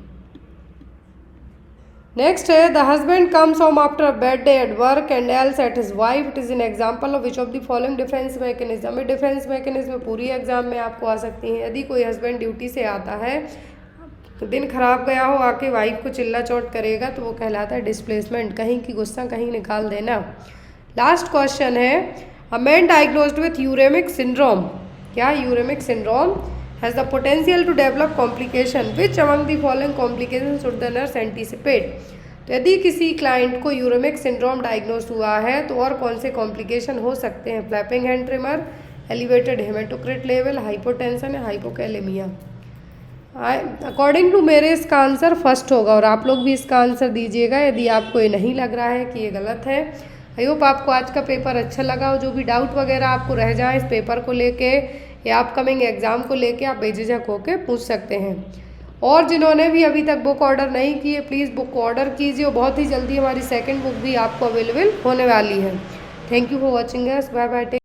नेक्स्ट है, the husband comes home after a bad day at work and else at his wife, it is an example of which of the following defence mechanism. ये defence mechanism पूरी exam में आपको आ सकती हैं। यदि कोई हस्बैंड ड्यूटी से आता है, दिन खराब गया हो, आके वाइफ को चिल्ला चोट करेगा तो वो कहलाता है डिस्प्लेसमेंट, कहीं की गुस्सा कहीं निकाल देना। लास्ट क्वेश्चन है, a man diagnosed with uremic syndrome. क्या? Uremic syndrome has the potential to develop complication, which among the following complications should the nurse anticipate। तो यदि किसी क्लाइंट को यूरेमिक सिंड्रोम डायग्नोज हुआ है तो और कौन से कॉम्प्लिकेशन हो सकते हैं? Flapping hand trimmer, elevated haematocrit level, hypotension है, हाइपोकैलेमिया। अकॉर्डिंग टू मेरे इसका आंसर फर्स्ट होगा और आप लोग भी इसका आंसर दीजिएगा यदि आपको ये नहीं लग रहा है कि ये गलत है। आई होप आपको आज का पेपर अच्छा लगा हो। जो भी डाउट वगैरह आपको रह जाए इस पेपर को लेके या अपकमिंग एग्जाम को लेके आप बेझिझक होकर पूछ सकते हैं। और जिन्होंने भी अभी तक बुक ऑर्डर नहीं की है प्लीज़ बुक ऑर्डर कीजिए और बहुत ही जल्दी हमारी सेकंड बुक भी आपको अवेलेबल होने वाली है। Thank you for watching us. Bye bye.